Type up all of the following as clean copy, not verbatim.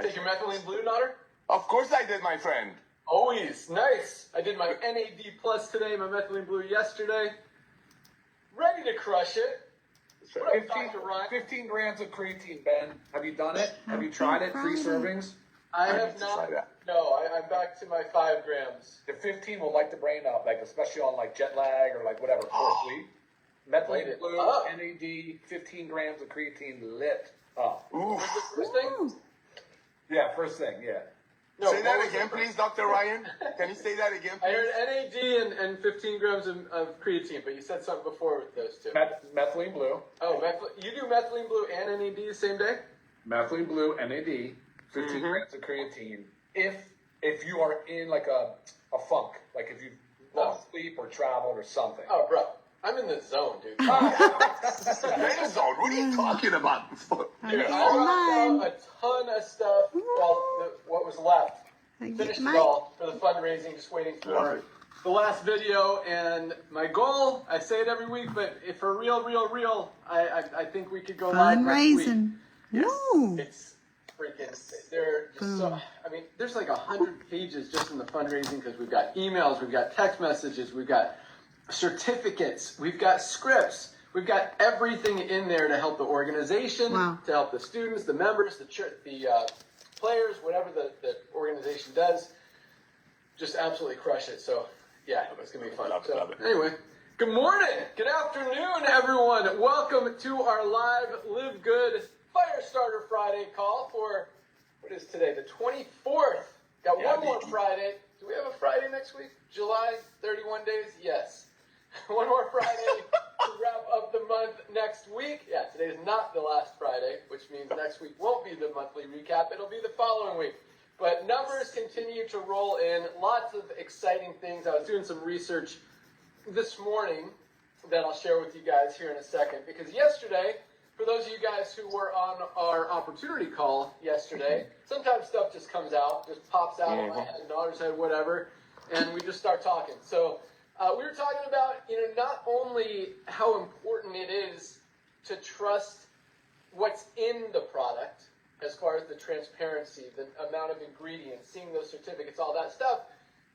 Take your methylene blue, Nutter? Of course I did, my friend. Always. Nice. I did my NAD plus today, my methylene blue yesterday. Ready to crush it. What up, Dr. Ryan? 15 grams of creatine, Ben. Have you done it? Have you tried it? 3 servings? I have not. No, I'm back to my 5 grams. The 15 will light the brain up, like especially on like jet lag or like whatever, first sleep. Methylene blue, NAD, 15 grams of creatine lit up. Ooh. First thing? Yeah, first thing, yeah. No, say that again, please, Dr. Ryan. Can you say that again, please? I heard NAD and 15 grams of creatine, but you said something before with those two. Methylene blue. Oh, you do methylene blue and NAD the same day? Methylene blue, NAD, 15 grams of creatine. If you are in like a funk, like if you've lost sleep or traveled or something. Oh, bro. I'm in the zone, dude. Red zone? What are you talking about? Dude, I wrote a ton of stuff. Well, what was left. Finished it all for the fundraising, just waiting for the last video. And my goal, I say it every week, but if for real, I think we could go live next week. Yes. It's freaking, they're just so, I mean, there's like 100 pages just in the fundraising because we've got emails, we've got text messages, we've got certificates, we've got scripts, we've got everything in there to help the organization, to help the students, the members, the church, the players, whatever the organization does, just absolutely crush it. So yeah, it's gonna be fun. So anyway, good morning, good afternoon, everyone. Welcome to our live Livegood Firestarter Friday call for, what is today, the 24th. Got one more Friday. Do we have a Friday next week? July, 31 days? Yes. One more Friday to wrap up the month next week. Yeah, today is not the last Friday, which means next week won't be the monthly recap. It'll be the following week. But numbers continue to roll in. Lots of exciting things. I was doing some research this morning that I'll share with you guys here in a second. Because yesterday, for those of you guys who were on our opportunity call yesterday, sometimes stuff just comes out, just pops out of my head, daughter's head, whatever, and we just start talking. So we were talking about, not only how important it is to trust what's in the product, as far as the transparency, the amount of ingredients, seeing those certificates, all that stuff,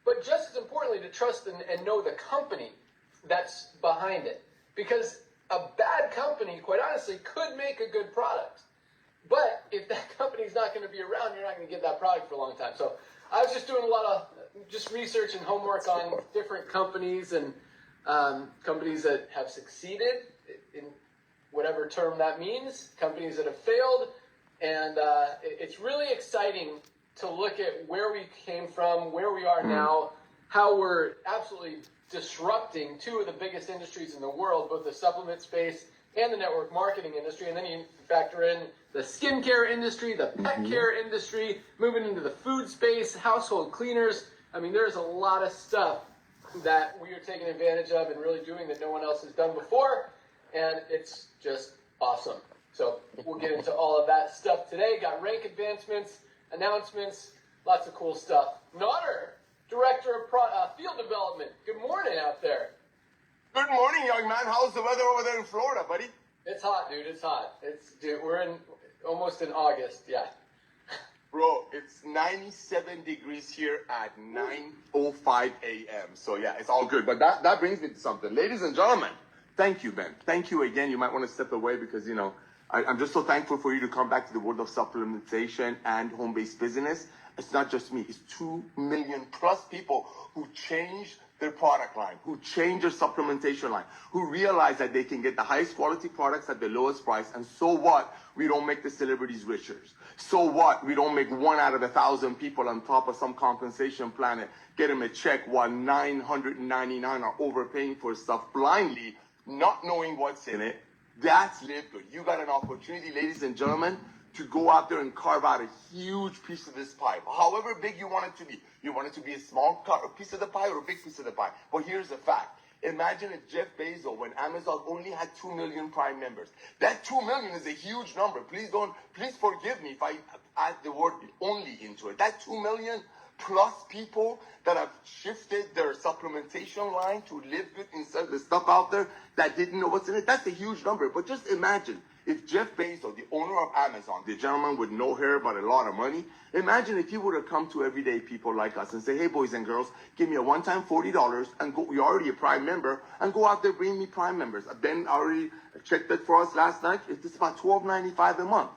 but just as importantly, to trust and know the company that's behind it. Because a bad company, quite honestly, could make a good product. But if that company's not going to be around, you're not going to get that product for a long time. So I was just doing a lot of just research and homework on different companies and companies that have succeeded in whatever term that means, companies that have failed. And it's really exciting to look at where we came from, where we are now, how we're absolutely disrupting 2 of the biggest industries in the world, both the supplement space and the network marketing industry. And then you factor in the skincare industry, the pet care industry, moving into the food space, household cleaners. I mean, there's a lot of stuff that we are taking advantage of and really doing that no one else has done before. And it's just awesome. So we'll get into all of that stuff today. Got rank advancements, announcements, lots of cool stuff. Nutter, Director of Field Development. Good morning out there. Good morning, young man. How's the weather over there in Florida, buddy? It's hot, dude. It's hot. We're almost in August. Yeah. Bro, it's 97 degrees here at 9:05 a.m. So yeah, it's all good. But that brings me to something. Ladies and gentlemen, thank you, Ben. Thank you again. You might want to step away because, I'm just so thankful for you to come back to the world of supplementation and home-based business. It's not just me. It's 2 million plus people who changed their product line, who change their supplementation line, who realize that they can get the highest quality products at the lowest price. And so what? We don't make the celebrities richer. So what? We don't make 1 out of 1,000 people on top of some compensation plan get them a check while 999 are overpaying for stuff blindly, not knowing what's in it. That's Livegood. You got an opportunity, ladies and gentlemen, to go out there and carve out a huge piece of this pie. However big you want it to be. You want it to be a small piece of the pie or a big piece of the pie. But here's the fact. Imagine if Jeff Bezos, when Amazon only had 2 million Prime members. That 2 million is a huge number. Please forgive me if I add the word only into it. That 2 million plus people that have shifted their supplementation line to Livegood instead of the stuff out there that didn't know what's in it. That's a huge number. But just imagine If Jeff Bezos, the owner of Amazon, the gentleman with no hair but a lot of money, imagine if he would have come to everyday people like us and say, hey, boys and girls, give me a one-time $40 and go, you're already a Prime member, and go out there, bring me Prime members. Ben already checked it for us last night. It's about $12.95 a month.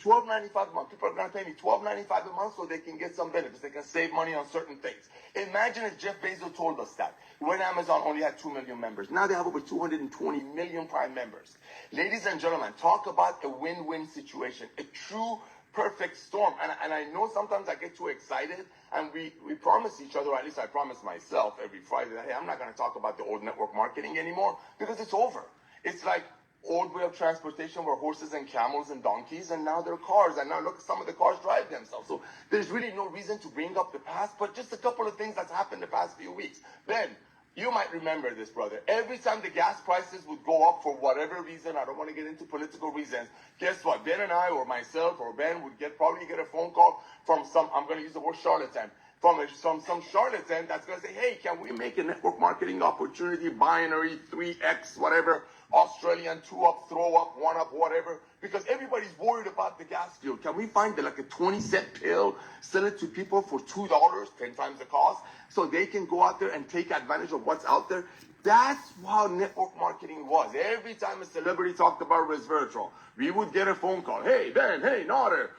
$12.95 a month. People are going to pay me $12.95 a month so they can get some benefits. They can save money on certain things. Imagine if Jeff Bezos told us that when Amazon only had 2 million members. Now they have over 220 million Prime members. Ladies and gentlemen, talk about a win-win situation, a true perfect storm. And I know sometimes I get too excited, and we promise each other, or at least I promise myself every Friday, that, hey, I'm not going to talk about the old network marketing anymore because it's over. It's like old way of transportation were horses and camels and donkeys, and now they're cars, and now look, some of the cars drive themselves. So there's really no reason to bring up the past, but just a couple of things that's happened the past few weeks. Ben, you might remember this, brother. Every time the gas prices would go up for whatever reason, I don't want to get into political reasons, guess what? Ben and I, or myself, or Ben would probably get a phone call from some, I'm going to use the word charlatan, from some charlatan that's going to say, hey, can we make a network marketing opportunity, binary, 3X, whatever, Australian, 2-up, throw-up, 1-up, whatever, because everybody's worried about the gas fuel. Can we find like a 20-cent pill, sell it to people for $2, 10 times the cost, so they can go out there and take advantage of what's out there? That's how network marketing was. Every time a celebrity talked about resveratrol, we would get a phone call. Hey, Ben, hey, Nader,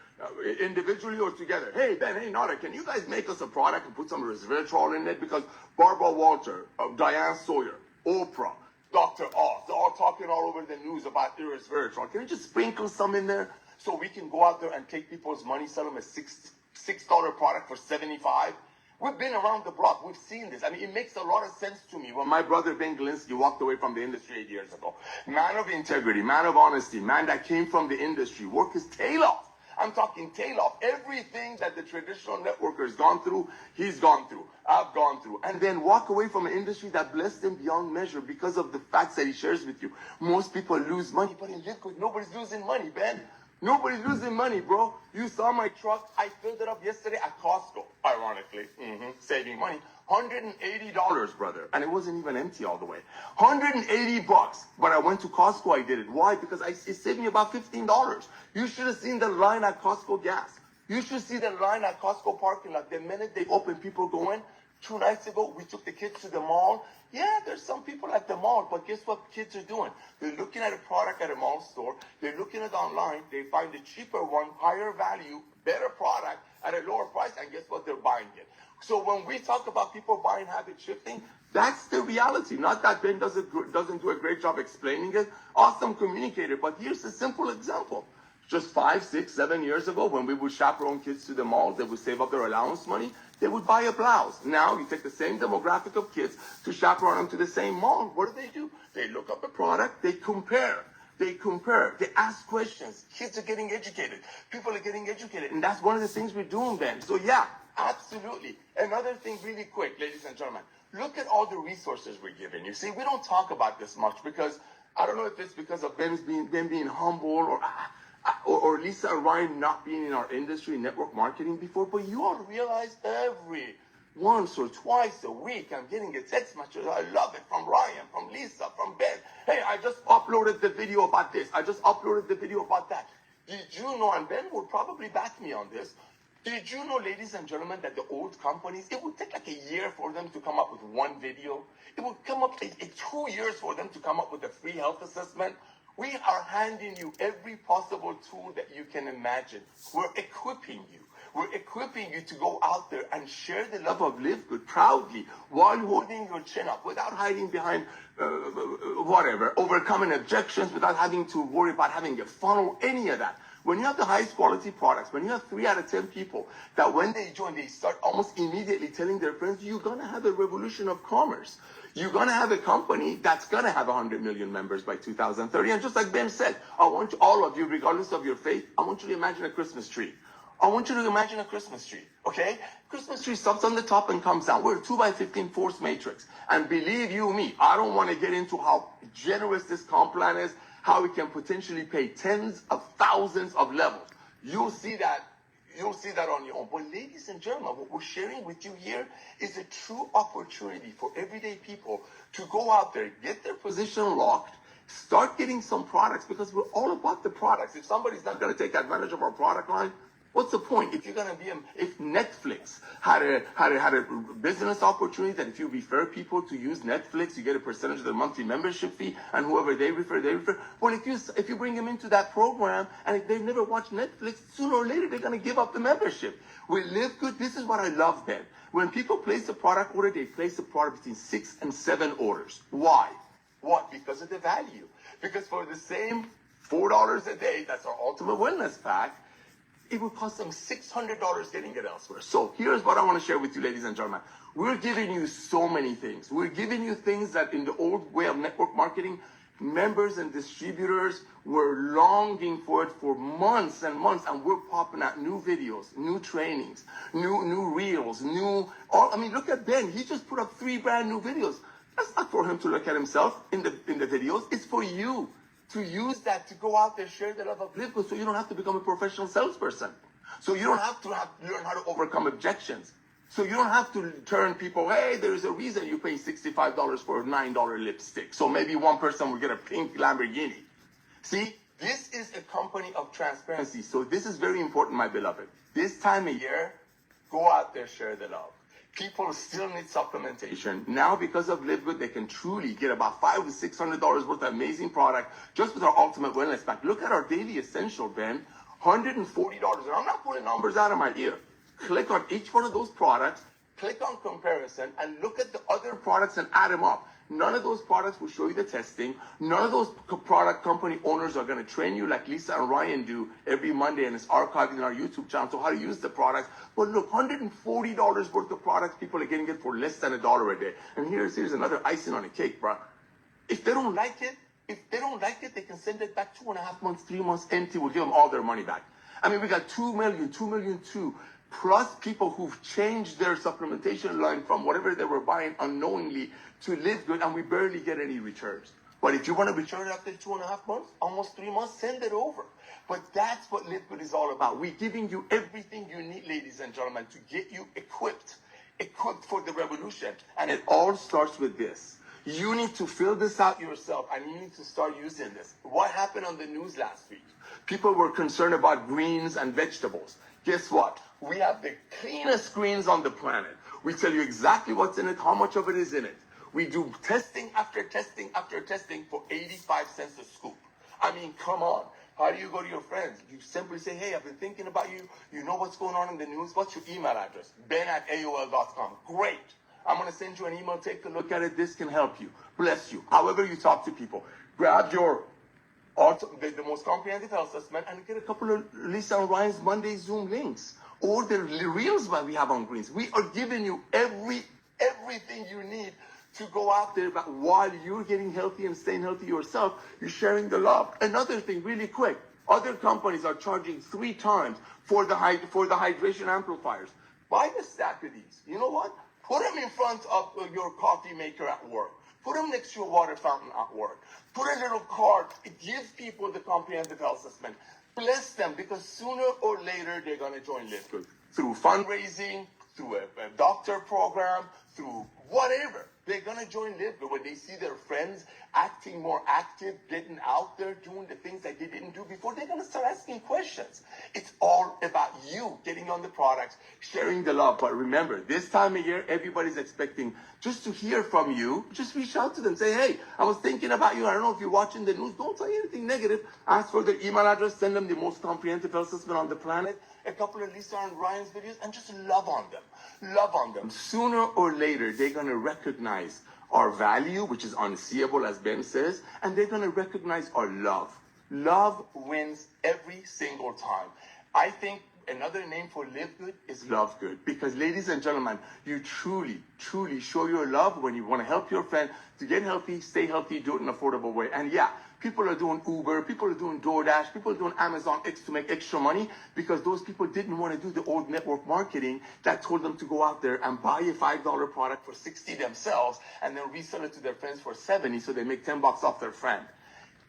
individually or together. Hey, Ben, hey, Nader, can you guys make us a product and put some resveratrol in it? Because Barbara Walter, Diane Sawyer, Oprah, Dr. Oz, they're all talking all over the news about resveratrol. Can you just sprinkle some in there so we can go out there and take people's money, sell them a $6 product for $75? We've been around the block. We've seen this. I mean, it makes a lot of sense to me. When my brother Ben Galinsky walked away from the industry 8 years ago, man of integrity, man of honesty, man that came from the industry, worked his tail off. I'm talking tail off. Everything that the traditional networker has gone through, he's gone through. I've gone through. And then walk away from an industry that blessed him beyond measure because of the facts that he shares with you. Most people lose money, but in Livegood, nobody's losing money, Ben. Nobody's losing money, bro. You saw my truck. I filled it up yesterday at Costco, ironically. Saving money. $180, brother. And it wasn't even empty all the way. $180. But I went to Costco, I did it. Why? Because it saved me about $15. You should have seen the line at Costco gas. You should see the line at Costco parking lot. The minute they open, people go in. 2 nights ago, we took the kids to the mall. Yeah, there's some people at the mall, but guess what kids are doing? They're looking at a product at a mall store. They're looking at it online. They find a cheaper one, higher value, better product at a lower price, and guess what? They're buying it. So when we talk about people buying habit shifting, that's the reality. Not that Ben doesn't do a great job explaining it. Awesome communicator, but here's a simple example. Just 5, 6, 7 years ago, when we would chaperone kids to the mall, they would save up their allowance money. They would buy a blouse. Now you take the same demographic of kids to chaperone them to the same mall. What do? They look up a product. They compare. They ask questions. Kids are getting educated. People are getting educated. And that's one of the things we're doing, Ben. So yeah, absolutely. Another thing really quick, ladies and gentlemen. Look at all the resources we're giving you. See, we don't talk about this much because I don't know if it's because of Ben being humble or Lisa and Ryan not being in our industry, network marketing before, but you all realize every once or twice a week I'm getting a text message. I love it, from Ryan, from Lisa, from Ben. Hey, I just uploaded the video about this. I just uploaded the video about that. Did you know, and Ben will probably back me on this, did you know, ladies and gentlemen, that the old companies, it would take like a year for them to come up with one video. It would come up 2 years for them to come up with a free health assessment. We are handing you every possible tool that you can imagine. We're equipping you. We're equipping you to go out there and share the love of Livegood proudly while holding your chin up, without hiding behind overcoming objections, without having to worry about having a funnel, any of that. When you have the highest quality products, when you have 3 out of 10 people that when they join, they start almost immediately telling their friends, you're going to have a revolution of commerce. You're going to have a company that's going to have 100 million members by 2030. And just like Ben said, I want all of you, regardless of your faith, I want you to imagine a Christmas tree. I want you to imagine a Christmas tree, okay? Christmas tree stops on the top and comes down. We're a 2x15 force matrix. And believe you me, I don't want to get into how generous this comp plan is, how we can potentially pay tens of thousands of levels. You'll see that on your own. But ladies and gentlemen, what we're sharing with you here is a true opportunity for everyday people to go out there, get their position locked, Start getting some products because we're all about the products. If somebody's not going to take advantage of our product line, what's the point? If you're going to be, if Netflix had a business opportunity that if you refer people to use Netflix, you get a percentage of the monthly membership fee, and whoever they refer. Well, if you bring them into that program, and if they've never watched Netflix, sooner or later they're going to give up the membership. With Livegood, this is what I love, Ben. When people place a product order, they place a product between 6 and 7 orders. Why? What? Because of the value. Because for the same $4 a day, that's our ultimate wellness pack, it would cost them $600 getting it elsewhere. So here's what I want to share with you, ladies and gentlemen. We're giving you so many things. We're giving you things that in the old way of network marketing, members and distributors were longing for it for months and months, and we're popping out new videos, new trainings, new reels, look at Ben. He just put up 3 brand new videos. That's not for him to look at himself in the videos. It's for you to use that to go out there, share the love of Livegood, so you don't have to become a professional salesperson. So you don't have to learn how to overcome objections. So you don't have to turn people, hey, there's a reason you pay $65 for a $9 lipstick. So maybe one person will get a pink Lamborghini. See, this is a company of transparency. So this is very important, my beloved. This time of year, go out there, share the love. People still need supplementation. Now, because of Livegood, they can truly get about $500 to $600 worth of amazing product just with our Ultimate Wellness Pack. Look at our Daily Essential, Ben. $140. And I'm not pulling numbers out of my ear. Click on each one of those products, click on comparison, and look at the other products and add them up. None of those products will show you the testing. None of those product company owners are going to train you like Lisa and Ryan do every Monday, and it's archived in our YouTube channel, so how to use the products. But look, $140 worth of products people are getting it for less than $1 a day. And here's another icing on the cake, bro. If they don't like it, they can send it back 2.5 months, 3 months empty. We'll give them all their money back. I mean, we got 2 million, 2 million, 2. Plus people who've changed their supplementation line from whatever they were buying unknowingly to Livegood, and we barely get any returns. But if you want to return it after 2.5 months, almost 3 months, send it over. But that's what Livegood is all about. We're giving you everything you need, ladies and gentlemen, to get you equipped for the revolution. And it all starts with this. You need to fill this out yourself, and you need to start using this. What happened on the news last week? People were concerned about greens and vegetables. Guess what? We have the cleanest greens on the planet. We tell you exactly what's in it, how much of it is in it. We do testing after testing after testing for 85 cents a scoop. I mean, come on. How do you go to your friends? You simply say, hey, I've been thinking about you. You know what's going on in the news? What's your email address? ben@aol.com. Great. I'm going to send you an email. Take a look at it. This can help you. Bless you. However you talk to people. Grab your the most comprehensive health assessment and get a couple of Lisa and Ryan's Monday Zoom links. Or the reels that we have on greens. We are giving you everything you need to go out there, but while you're getting healthy and staying healthy yourself, you're sharing the love. Another thing, really quick, other companies are charging 3 times for the hydration amplifiers. Buy a stack of these. You know what? Put them in front of your coffee maker at work. Put them next to your water fountain at work. Put a little card. It gives people the comprehensive health assessment. Bless them, because sooner or later they're going to join Livegood through fundraising, through a doctor program, through whatever. They're going to join Livegood when they see their friends acting more active, getting out there, doing the things that they didn't do before. They're going to start asking questions. It's all about you getting on the products, sharing the love. But remember, this time of year, everybody's expecting just to hear from you. Just reach out to them. Say, hey, I was thinking about you. I don't know if you're watching the news. Don't say anything negative. Ask for their email address. Send them the most comprehensive health assessment on the planet. A couple of Lisa and Ryan's videos, and just love on them. Love on them. Sooner or later, they're going to recognize our value, which is unseeable, as Ben says, and they're going to recognize our love. Love wins every single time. I think another name for Livegood is Lovegood, because, ladies and gentlemen, you truly, truly show your love when you want to help your friend to get healthy, stay healthy, do it in an affordable way. And yeah, people are doing Uber, people are doing DoorDash, people are doing Amazon X to make extra money because those people didn't want to do the old network marketing that told them to go out there and buy a $5 product for $60 themselves and then resell it to their friends for $70 so they make $10 off their friend.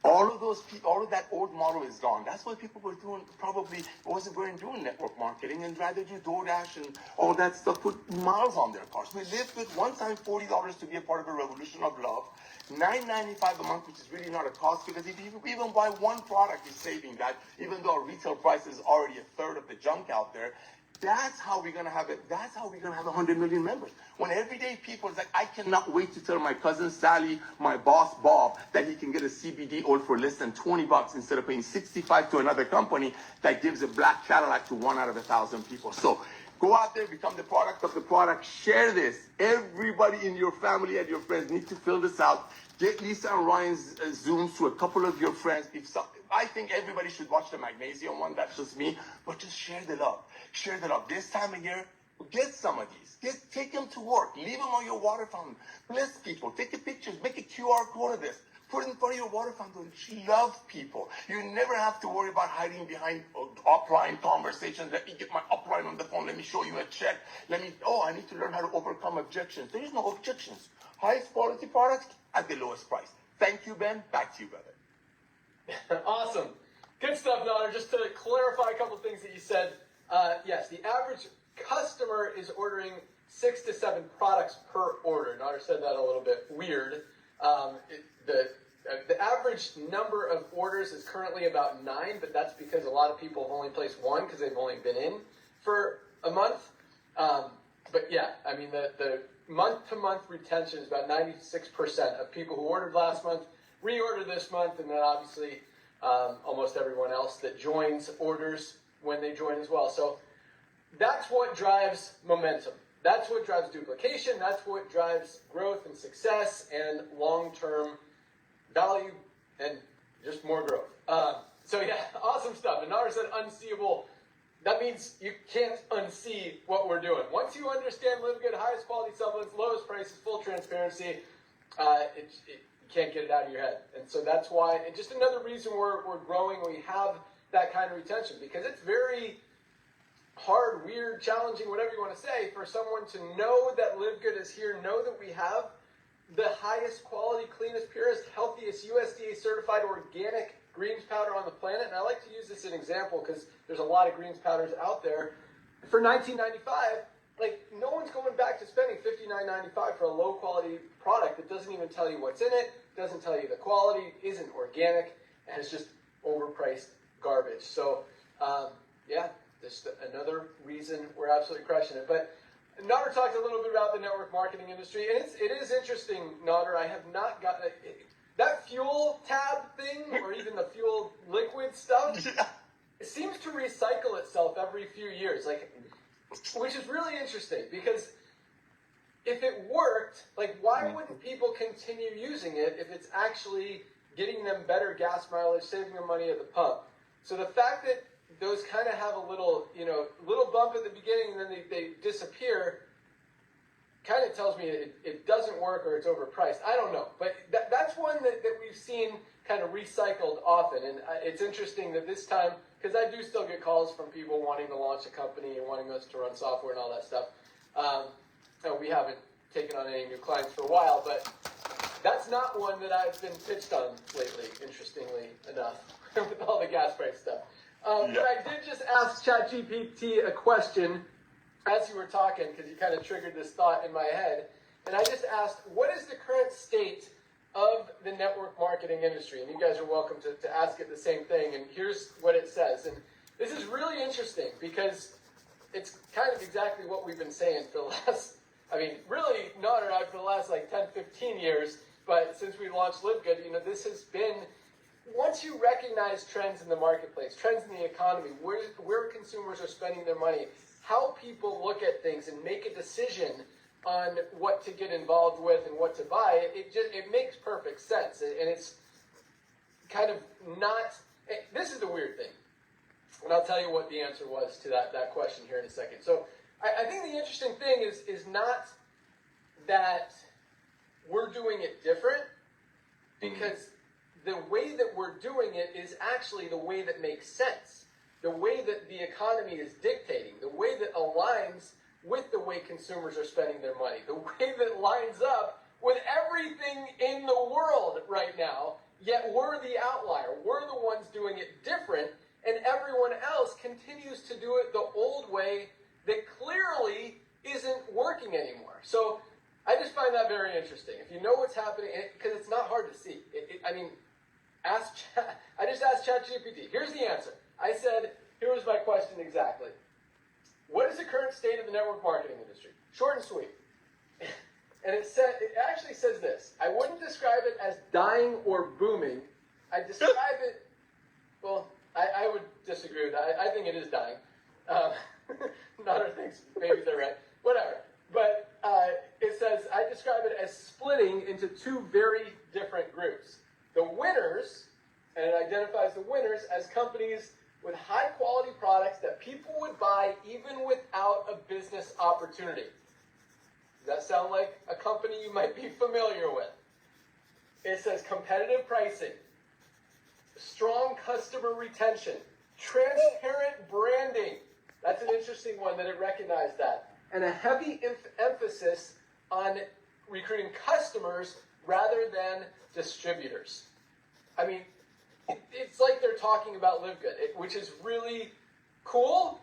All of those people, all of that old model is gone. That's why people were doing, probably weren't doing network marketing and rather do DoorDash and all that stuff, put miles on their cars. We live with one time $40 to be a part of a revolution of love, $9.95 a month, which is really not a cost, because if you even buy one product, you're saving that, even though our retail price is already a third of the junk out there. That's how we're gonna have it. That's how we're gonna have 100 million members. When everyday people is like, I cannot wait to tell my cousin Sally, my boss Bob, that he can get a CBD oil for less than $20 instead of paying $65 to another company that gives a black Cadillac to 1 out of 1,000 people. So go out there, become the product of the product. Share this. Everybody in your family and your friends need to fill this out. Get Lisa and Ryan's Zooms to a couple of your friends. I think everybody should watch the magnesium one. That's just me. But just share the love. Share the love. This time of year, get some of these. Take them to work. Leave them on your water fountain. Bless people. Take the pictures. Make a QR code of this. Put it in front of your water fountain. Love people. You never have to worry about hiding behind upline conversations. Let me get my upline on the phone. Let me show you a check. I need to learn how to overcome objections. There is no objections. Highest quality products at the lowest price. Thank you, Ben. Back to you, brother. Awesome. Good stuff, Nader. Just to clarify a couple things that you said. Yes, the average customer is ordering 6 to 7 products per order. Nader said that a little bit weird. The average number of orders is currently about 9, but that's because a lot of people have only placed one because they've only been in for a month. But yeah, I mean, the month-to-month retention is about 96% of people who ordered last month reorder this month, and then obviously almost everyone else that joins orders when they join as well. So that's what drives momentum. That's what drives duplication. That's what drives growth and success and long-term value and just more growth. So yeah, awesome stuff. And Nader said unseeable. That means you can't unsee what we're doing. Once you understand Livegood, highest quality supplements, lowest prices, full transparency, you can't get it out of your head. And so that's why, and just another reason we're growing, we have that kind of retention, because it's very hard, weird, challenging, whatever you want to say, for someone to know that Livegood is here, know that we have the highest quality, cleanest, purest, healthiest USDA certified organic greens powder on the planet. And I like to use this as an example because there's a lot of greens powders out there. For $19.95, like, no one's going back to spending $59.95 for a low quality product that doesn't even tell you what's in it, doesn't tell you the quality, isn't organic, and it's just overpriced garbage. So yeah, just another reason we're absolutely crushing it. But Nader talked a little bit about the network marketing industry, and it is interesting, Nader. I have not got that fuel tab thing, or even the fuel liquid stuff. It seems to recycle itself every few years, which is really interesting, because if it worked, why wouldn't people continue using it if it's actually getting them better gas mileage, saving them money at the pump? So the fact that those kind of have a little bump at the beginning and then they disappear kind of tells me it doesn't work or it's overpriced. I don't know. But that's one that we've seen kind of recycled often. And it's interesting that this time, because I do still get calls from people wanting to launch a company and wanting us to run software and all that stuff. We haven't taken on any new clients for a while, but that's not one that I've been pitched on lately, interestingly enough, with all the gas price stuff. But I did just ask ChatGPT a question as you were talking, because you kind of triggered this thought in my head. And I just asked, what is the current state of the network marketing industry? And you guys are welcome to ask it the same thing. And here's what it says. And this is really interesting because it's kind of exactly what we've been saying for the last, really not around for the last 10, 15 years. But since we launched Livegood, this has been, once you recognize trends in the marketplace, trends in the economy, where consumers are spending their money, how people look at things and make a decision on what to get involved with and what to buy, it makes perfect sense. And it's kind of not, this is the weird thing. And I'll tell you what the answer was to that question here in a second. So I think the interesting thing is not that we're doing it different, because the way that we're doing it is actually the way that makes sense. The way that the economy is dictating, the way that aligns with the way consumers are spending their money, the way that lines up with everything in the world right now. yet we're the outlier. We're the ones doing it different, and everyone else continues to do it the old way that clearly isn't working anymore. So I just find that very interesting. If you know what's happening, because it's not hard to see. I just asked ChatGPT. Here's the answer. I said, here was my question exactly. What is the current state of the network marketing industry? Short and sweet. And it actually says this. I wouldn't describe it as dying or booming. I describe it, well, I would disagree with that. I think it is dying. Nader thinks maybe they're right. Whatever. But it says, I describe it as splitting into two very different groups. The winners, and it identifies the winners as companies with high quality products that people would buy even without a business opportunity. Does that sound like a company you might be familiar with? It says competitive pricing, strong customer retention, transparent branding. That's an interesting one that it recognized that. And a heavy emphasis on recruiting customers rather than distributors. I mean, it's like they're talking about Livegood, which is really cool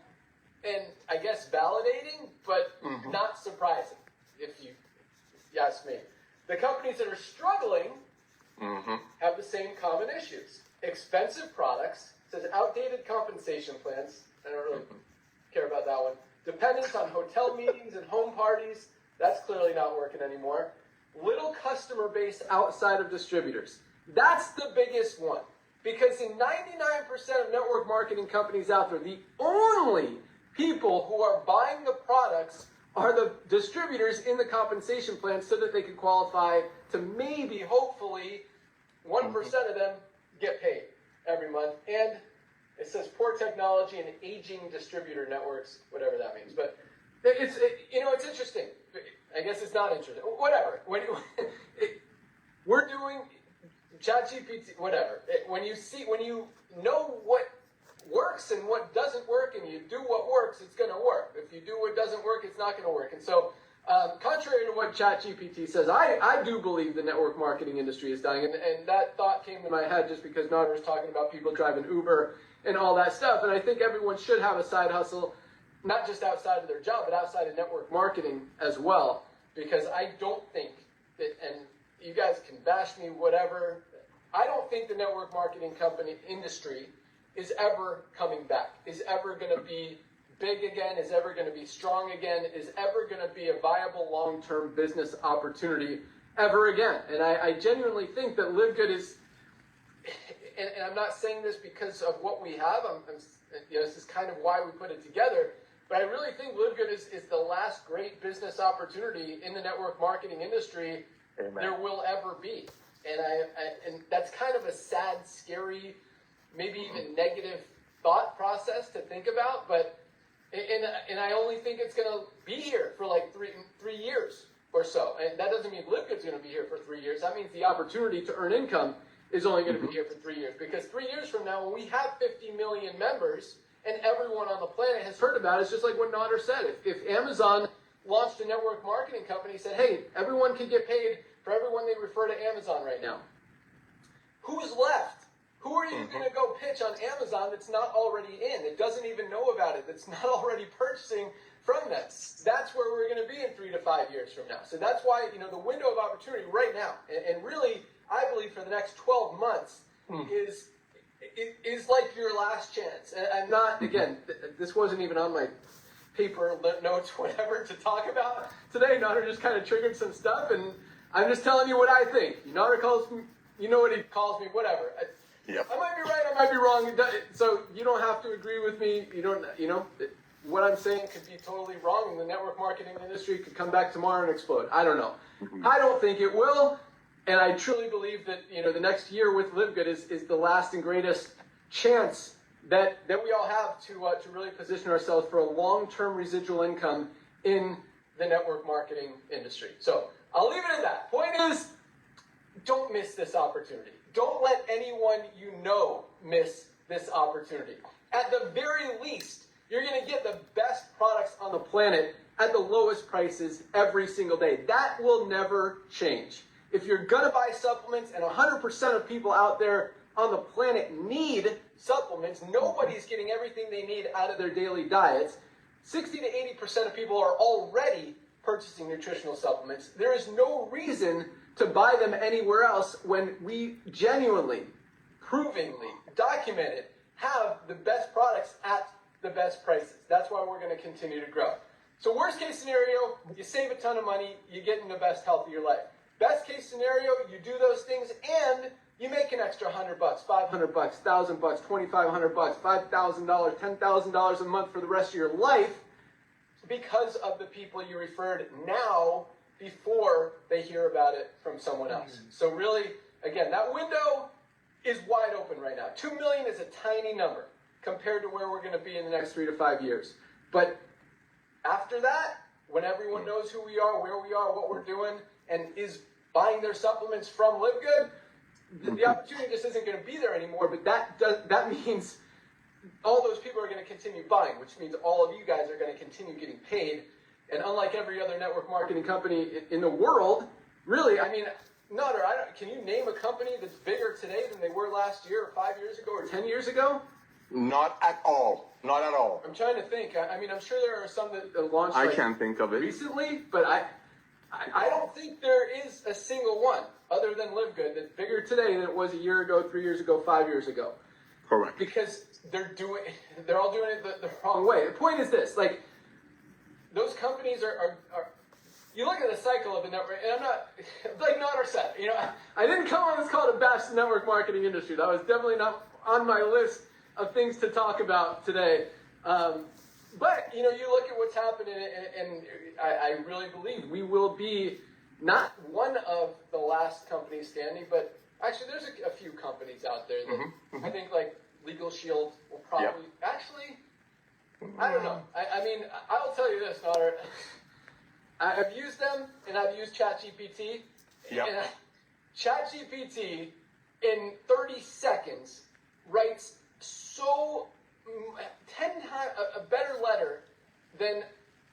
and I guess validating, but not surprising, if you ask me. The companies that are struggling have the same common issues. Expensive products, says outdated compensation plans. I don't really care about that one. Dependence on hotel meetings and home parties. That's clearly not working anymore. Little customer base outside of distributors. That's the biggest one. Because in 99% of network marketing companies out there, the only people who are buying the products are the distributors in the compensation plan so that they can qualify to maybe, hopefully, 1% of them get paid every month. And it says poor technology and aging distributor networks, whatever that means. But it's interesting. I guess it's not interesting. Whatever. We're doing ChatGPT, whatever. When you know what works and what doesn't work, and you do what works, it's going to work. If you do what doesn't work, it's not going to work. And so, contrary to what ChatGPT says, I do believe the network marketing industry is dying. And that thought came to my head just because Nader was talking about people driving Uber and all that stuff. And I think everyone should have a side hustle, not just outside of their job, but outside of network marketing as well. Because I don't think that, and you guys can bash me, whatever, I don't think the network marketing company industry is ever coming back, is ever going to be big again, is ever going to be strong again, is ever going to be a viable long-term business opportunity ever again. And I genuinely think that Livegood is, and I'm not saying this because of what we have, this is kind of why we put it together, but I really think Livegood is the last great business opportunity in the network marketing industry there will ever be. And that's kind of a sad, scary, maybe even negative thought process to think about, but and I only think it's going to be here for like three years or so. And that doesn't mean Livegood's going to be here for 3 years. That means the opportunity to earn income is only going to be here for 3 years. Because 3 years from now, when we have 50 million members and everyone on the planet has heard about it, it's just like what Nader said. If Amazon launched a network marketing company and said, hey, everyone can get paid for everyone they refer to Amazon right now. Who's left? Who are you going to go pitch on Amazon that's not already in, that doesn't even know about it, that's not already purchasing from them? That's where we're going to be in 3 to 5 years from now. So that's why, the window of opportunity right now, and really, I believe for the next 12 months, is like your last chance. And I'm not, again, this wasn't even on my paper, notes, whatever, to talk about today. Nader just kind of triggered some stuff, and I'm just telling you what I think. Nader calls me, you know what he calls me, whatever. Yep. I might be right, I might be wrong. So you don't have to agree with me. What I'm saying could be totally wrong, and the network marketing industry could come back tomorrow and explode. I don't know. I don't think it will, and I truly believe that the next year with Livegood is the last and greatest chance that we all have to really position ourselves for a long-term residual income in the network marketing industry. So I'll leave it at that. Point is, don't miss this opportunity. Don't let anyone miss this opportunity. At the very least, you're going to get the best products on the planet at the lowest prices every single day. That will never change. if you're going to buy supplements and 100% of people out there on the planet need supplements, nobody's getting everything they need out of their daily diets. 60 to 80% of people are already purchasing nutritional supplements. There is no reason to buy them anywhere else when we genuinely, provingly, documented, have the best products at the best prices. That's why we're going to continue to grow. So worst case scenario, you save a ton of money, you get in the best health of your life. Best case scenario, you do those things and you make an extra $100, $500, $1,000, $2,500, $5,000, $10,000 a month for the rest of your life because of the people you referred now before they hear about it from someone else. So really, again, that window is wide open right now. 2 million is a tiny number compared to where we're going to be in the next 3 to 5 years. But after that, when everyone knows who we are, where we are, what we're doing, and is buying their supplements from Livegood, the opportunity just isn't going to be there anymore. But that means all those people are going to continue buying, which means all of you guys are going to continue getting paid. And unlike every other network marketing company in the world, really, I mean, Nutter, can you name a company that's bigger today than they were last year, or 5 years ago, or 10 years ago? Not at all. Not at all. I'm trying to think. I mean, I'm sure there are some that launched I can't think of it recently, but I don't think there is a single one other than Livegood that's bigger today than it was a year ago, 3 years ago, 5 years ago. Correct. Because they're all doing it the wrong way. The point is this, like, those companies are you look at the cycle of the network, and I'm not, like Nutter said, you know, I didn't come on this call to bash the network marketing industry. That was definitely not on my list of things to talk about today. But, you know, you look at what's happening, and I really believe we will be not one of the last companies standing, but actually there's a few companies out there that I think, like, Legal Shield will probably, actually, I don't know. I mean, I'll tell you this, Nutter. I've used them, and I've used ChatGPT. Yep. And ChatGPT, in 30 seconds, writes 10 times a better letter than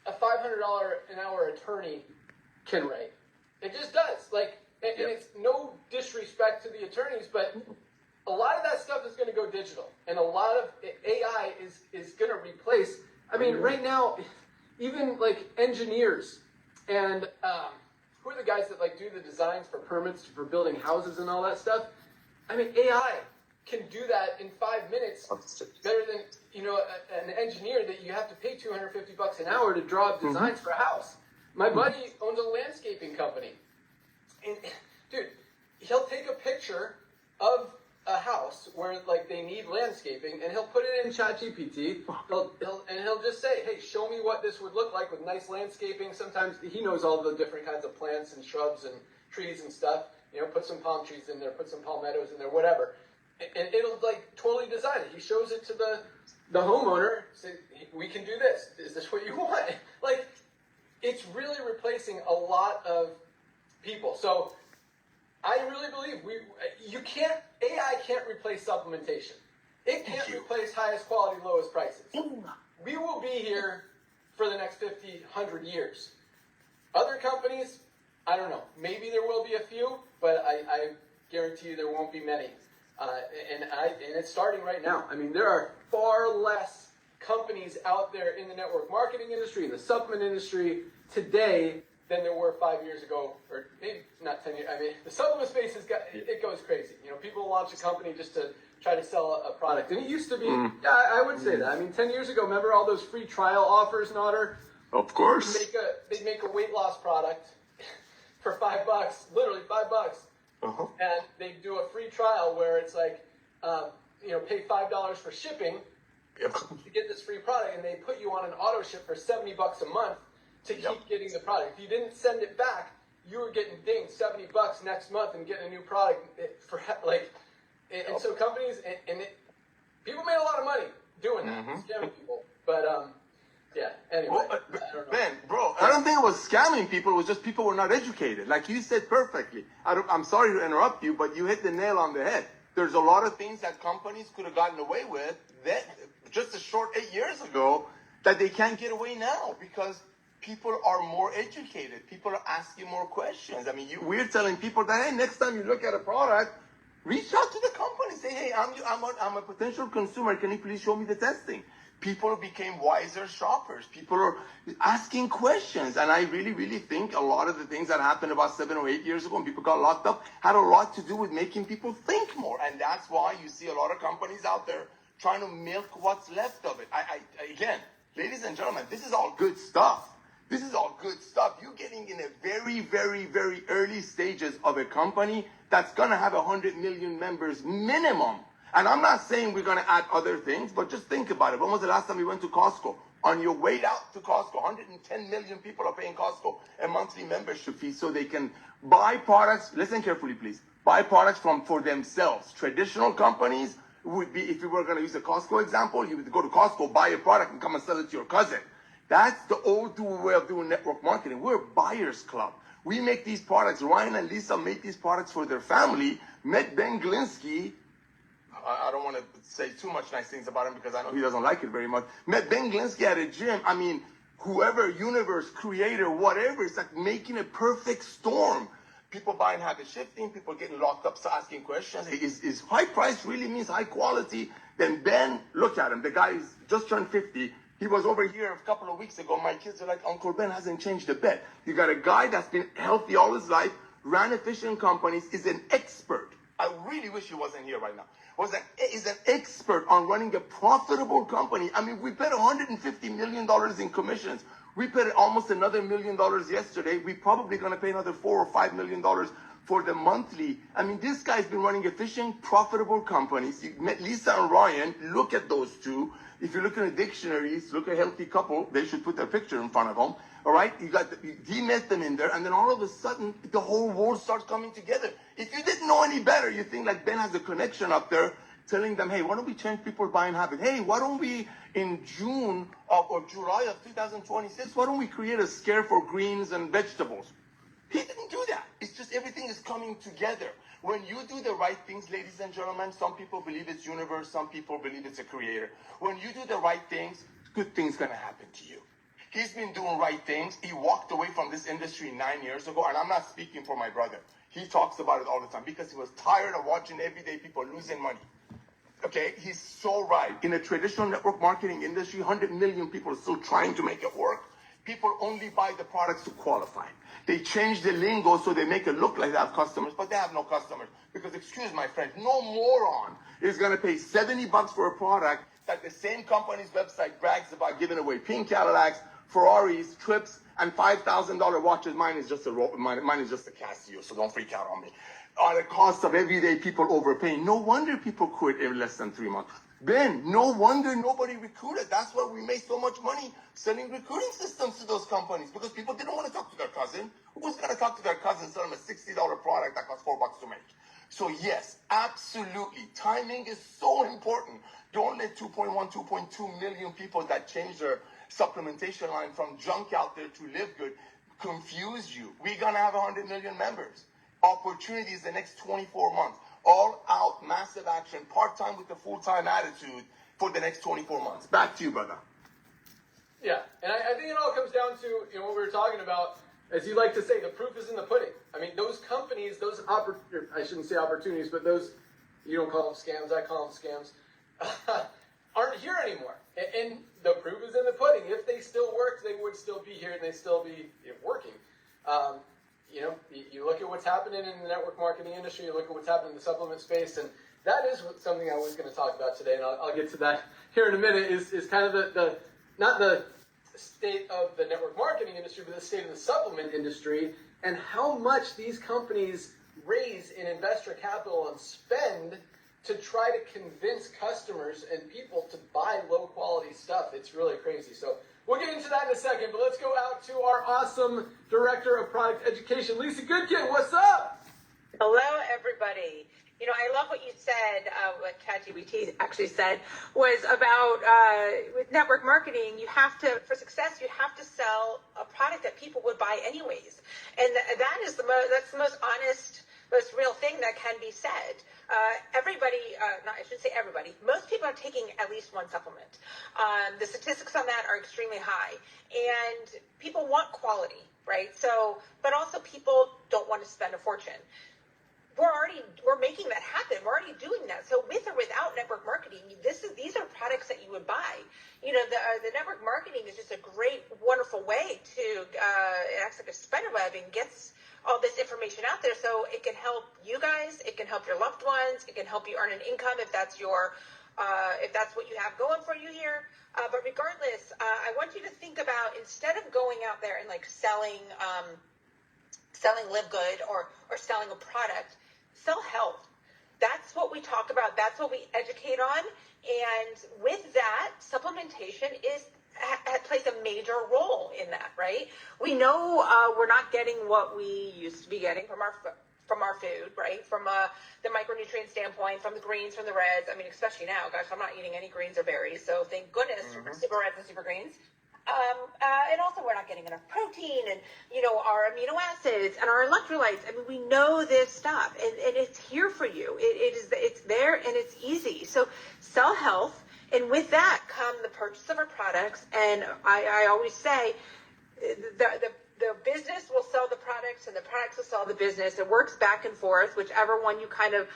a $500 an hour attorney can write. It just does. Like, and it's no disrespect to the attorneys, but a lot of that stuff is going to go digital, and a lot of AI is going to replace. I mean, right now, even like engineers and who are the guys that like do the designs for permits for building houses and all that stuff? I mean, AI can do that in 5 minutes better than, you know, an engineer that you have to pay $250 an hour to draw up designs for a house. My buddy owns a landscaping company, and dude, he'll take a picture of a house where like they need landscaping, and he'll put it in ChatGPT. He'll just say, "Hey, show me what this would look like with nice landscaping." Sometimes he knows all the different kinds of plants and shrubs and trees and stuff. You know, put some palm trees in there, put some palmettos in there, whatever, and it'll like totally design it. He shows it to the homeowner. Say, "We can do this. Is this what you want?" Like, it's really replacing a lot of people. So I really believe AI can't replace supplementation. It can't replace highest quality, lowest prices. We will be here for the next 50, 100 years. Other companies, I don't know. Maybe there will be a few, but I guarantee you there won't be many. And it's starting right now. I mean, there are far less companies out there in the network marketing industry, in the supplement industry today than there were 5 years ago, or maybe not 10 years. I mean, the supplement space it goes crazy. You know, people launch a company just to try to sell a product. And it used to be, I would say that. I mean, 10 years ago, remember all those free trial offers, Nutter? Of course. They'd make a weight loss product for $5, literally $5. And they'd do a free trial where it's like, you know, pay $5 for shipping to get this free product, and they put you on an auto ship for $70 a month to keep getting the product. If you didn't send it back, you were getting dinged $70 next month and getting a new product for like. And so companies people made a lot of money doing that, scamming people. But yeah. Anyway, well, I don't know. man, bro, I don't think it was scamming people. It was just people were not educated. Like you said perfectly. I'm sorry to interrupt you, but you hit the nail on the head. There's a lot of things that companies could have gotten away with that just a short 8 years ago that they can't get away now because people are more educated. People are asking more questions. I mean, we're telling people that, hey, next time you look at a product, reach out to the company. Say, hey, I'm a potential consumer. Can you please show me the testing? People became wiser shoppers. People are asking questions. And I really, really think a lot of the things that happened about 7 or 8 years ago when people got locked up had a lot to do with making people think more. And that's why you see a lot of companies out there trying to milk what's left of it. Again, ladies and gentlemen, this is all good stuff. This is all good stuff. You're getting in a very, very, very early stages of a company that's going to have 100 million members minimum. And I'm not saying we're going to add other things, but just think about it. When was the last time you went to Costco? On your way out to Costco, 110 million people are paying Costco a monthly membership fee so they can buy products. Listen carefully, please. Buy products for themselves. Traditional companies would be, if you were going to use a Costco example, you would go to Costco, buy a product, and come and sell it to your cousin. That's the old way of doing network marketing. We're a buyer's club. We make these products. Ryan and Lisa make these products for their family. Met Ben Glinsky. I don't want to say too much nice things about him because I know he doesn't like it very much. Met Ben Glinsky at a gym. I mean, whoever, universe, creator, whatever, it's like making a perfect storm. People buying habit shifting, people getting locked up, so asking questions. Hey, is high price really means high quality? Then Ben, look at him. The guy is just turned 50. He was over here a couple of weeks ago. My kids are like, Uncle Ben hasn't changed a bit. You got a guy that's been healthy all his life, ran efficient companies, is an expert. I really wish he wasn't here right now. Is an expert on running a profitable company. I mean, we paid $150 million in commissions. We paid almost another $1 million yesterday. We're probably going to pay another $4 or $5 million for the monthly. I mean, this guy's been running efficient, profitable companies. You met Lisa and Ryan. Look at those two. If you look in the dictionaries, look at a healthy couple. They should put their picture in front of them. All right? He met them in there, and then all of a sudden, the whole world starts coming together. If you didn't know any better, you think like Ben has a connection up there, telling them, hey, why don't we change people's buying habit? Hey, why don't we, in June or July of 2026, why don't we create a scare for greens and vegetables? He didn't do that. It's just everything is coming together. When you do the right things, ladies and gentlemen, some people believe it's universe, some people believe it's a creator. When you do the right things, good things going to happen to you. He's been doing right things. He walked away from this industry 9 years ago, and I'm not speaking for my brother. He talks about it all the time because he was tired of watching everyday people losing money. Okay, he's so right. In a traditional network marketing industry, 100 million people are still trying to make it work. People only buy the products to qualify. They change the lingo so they make it look like they have customers, but they have no customers. Because, excuse my friend, no moron is going to pay $70 for a product that the same company's website brags about giving away pink Cadillacs, Ferraris, trips, and $5,000 watches. Mine is just a Casio, so don't freak out on me. The cost of everyday people overpaying. No wonder people quit in less than 3 months. Ben, no wonder nobody recruited. That's why we made so much money selling recruiting systems to those companies, because people didn't want to talk to their cousin. Who was going to talk to their cousin and sell them a $60 product that costs $4 to make? So yes, absolutely. Timing is so important. Don't let 2.2 million people that change their supplementation line from junk out there to Livegood confuse you. We're going to have 100 million members. Opportunities the next 24 months. All out, massive action, part-time with a full-time attitude for the next 24 months. Back to you, brother. Yeah, and I think it all comes down to what we were talking about. As you like to say, the proof is in the pudding. I mean, those companies, I shouldn't say opportunities, but those, you don't call them scams, I call them scams, aren't here anymore. And the proof is in the pudding. If they still worked, they would still be here and they'd still be working. You look at what's happening in the network marketing industry, you look at what's happening in the supplement space, and that is something I was going to talk about today, and I'll get to that here in a minute, is kind of the not the state of the network marketing industry, but the state of the supplement industry, and how much these companies raise in investor capital and spend to try to convince customers and people to buy low-quality stuff. It's really crazy. So we'll get into that in a second, but let's go out to our awesome Director of Product Education, Lisa Goodkin. What's up? Hello, everybody. I love what you said, what ChatGPT actually said, was about with network marketing, for success, you have to sell a product that people would buy anyways. And that's the most honest most real thing that can be said. I shouldn't say everybody, most people are taking at least one supplement. The statistics on that are extremely high, and people want quality, right? So, but also people don't want to spend a fortune. We're making that happen. We're already doing that. So with or without network marketing, these are products that you would buy. You know, the network marketing is just a great, wonderful way to it acts like a spider web and gets all this information out there. So it can help you guys. It can help your loved ones. It can help you earn an income if that's what you have going for you here. But regardless, I want you to think about, instead of going out there and like selling Livegood or selling a product, sell health. That's what we talk about. That's what we educate on. And with that, supplementation plays a major role in that, right? We know we're not getting what we used to be getting from our food, right? From the micronutrient standpoint, from the greens, from the reds. I mean, especially now, gosh, I'm not eating any greens or berries. So thank goodness for super reds and super greens. And also we're not getting enough protein and, you know, our amino acids and our electrolytes. I mean, we know this stuff and it's here for you. It's there and it's easy. So sell health. And with that come the purchase of our products. And I always say the business will sell the products and the products will sell the business. It works back and forth, whichever one you kind of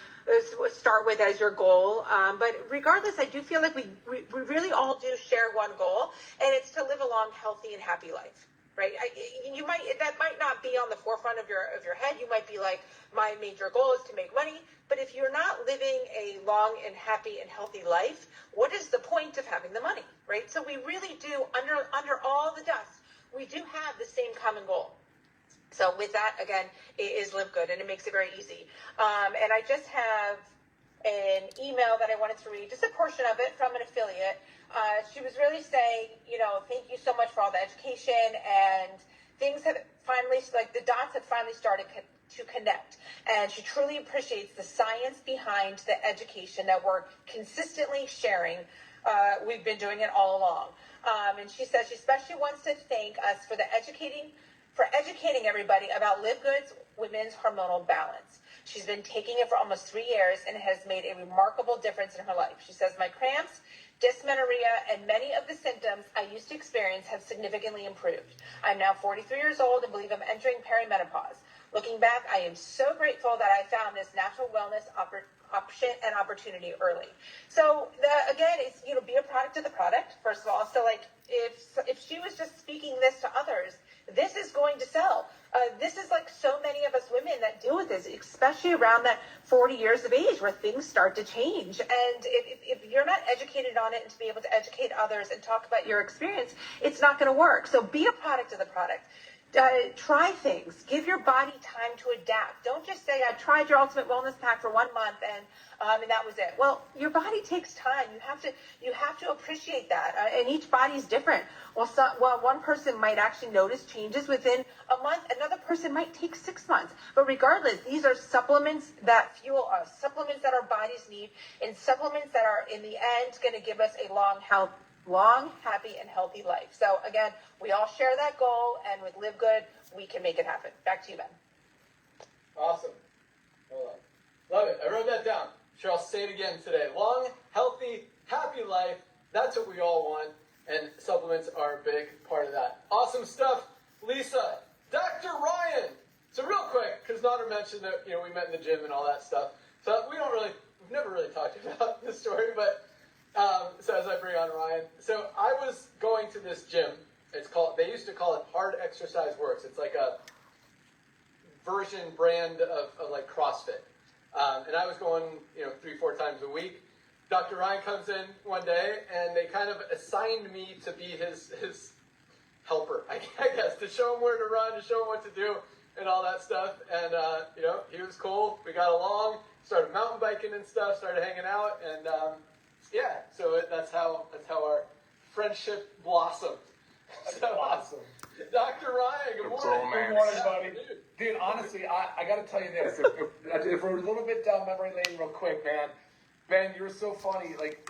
start with as your goal. But regardless, I do feel like we really all do share one goal, and it's to live a long, healthy, and happy life, right? That might not be on the forefront of your head. You might be like, my major goal is to make money. But if you're not living a long and happy and healthy life, what is the point of having the money, right? So we really do, under all the dust, we do have the same common goal. So with that, again, it is Livegood, and it makes it very easy. And I just have an email that I wanted to read, just a portion of it from an affiliate. She was really saying, you know, thank you so much for all the education, and things have finally, like the dots have finally started to connect. And she truly appreciates the science behind the education that we're consistently sharing. We've been doing it all along. And she says she especially wants to thank us for educating everybody about Livegood's women's hormonal balance. She's been taking it for almost 3 years, and it has made a remarkable difference in her life. She says, my cramps, dysmenorrhea, and many of the symptoms I used to experience have significantly improved. I'm now 43 years old and believe I'm entering perimenopause. Looking back, I am so grateful that I found this natural wellness option and opportunity early. So again, it's, you know, be a product of the product, first of all. So like if she was just speaking this to others, this is going to sell. This is like so many of us women that deal with this, especially around that 40 years of age where things start to change. And if you're not educated on it and to be able to educate others and talk about your experience, it's not going to work. So be a product of the product. Try things. Give your body time to adapt. Don't just say, I tried your Ultimate Wellness Pack for 1 month and that was it. Well, your body takes time. You have to appreciate that. And each body is different. Well, one person might actually notice changes within a month. Another person might take 6 months. But regardless, these are supplements that fuel us, supplements that our bodies need, and supplements that are, in the end, going to give us a long, happy, and healthy life. So again, we all share that goal, and with Livegood, we can make it happen. Back to you, Ben. Awesome. Hold on. Love it. I wrote that down. Sure, I'll say it again today. Long, healthy, happy life. That's what we all want, and supplements are a big part of that. Awesome stuff, Lisa. Dr. Ryan. So real quick, because Nader mentioned that, you know, we met in the gym and all that stuff. So we've never really talked about this story, but so as I bring on Ryan, so I was going to this gym. They used to call it Hard Exercise Works. It's like a brand of like CrossFit. And I was going, 3-4 times a week. Dr. Ryan comes in one day, and they kind of assigned me to be his helper, I guess, to show him where to run, to show him what to do, and all that stuff. And he was cool. We got along. Started mountain biking and stuff. Started hanging out, and so that's how our friendship blossomed. That's awesome. Dr. Ryan, good morning. Good morning, buddy. Dude, honestly, I got to tell you this. If we're a little bit down memory lane real quick, man, you're so funny. Like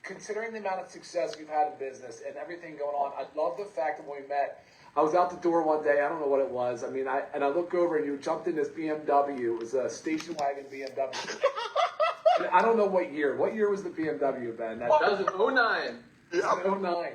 considering the amount of success you've had in business and everything going on, I love the fact that when we met, I was out the door one day. I don't know what it was. I mean, I look over and you jumped in this BMW. It was a station wagon BMW. And I don't know what year. What year was the BMW, Ben? That was an 09. Yeah, 09.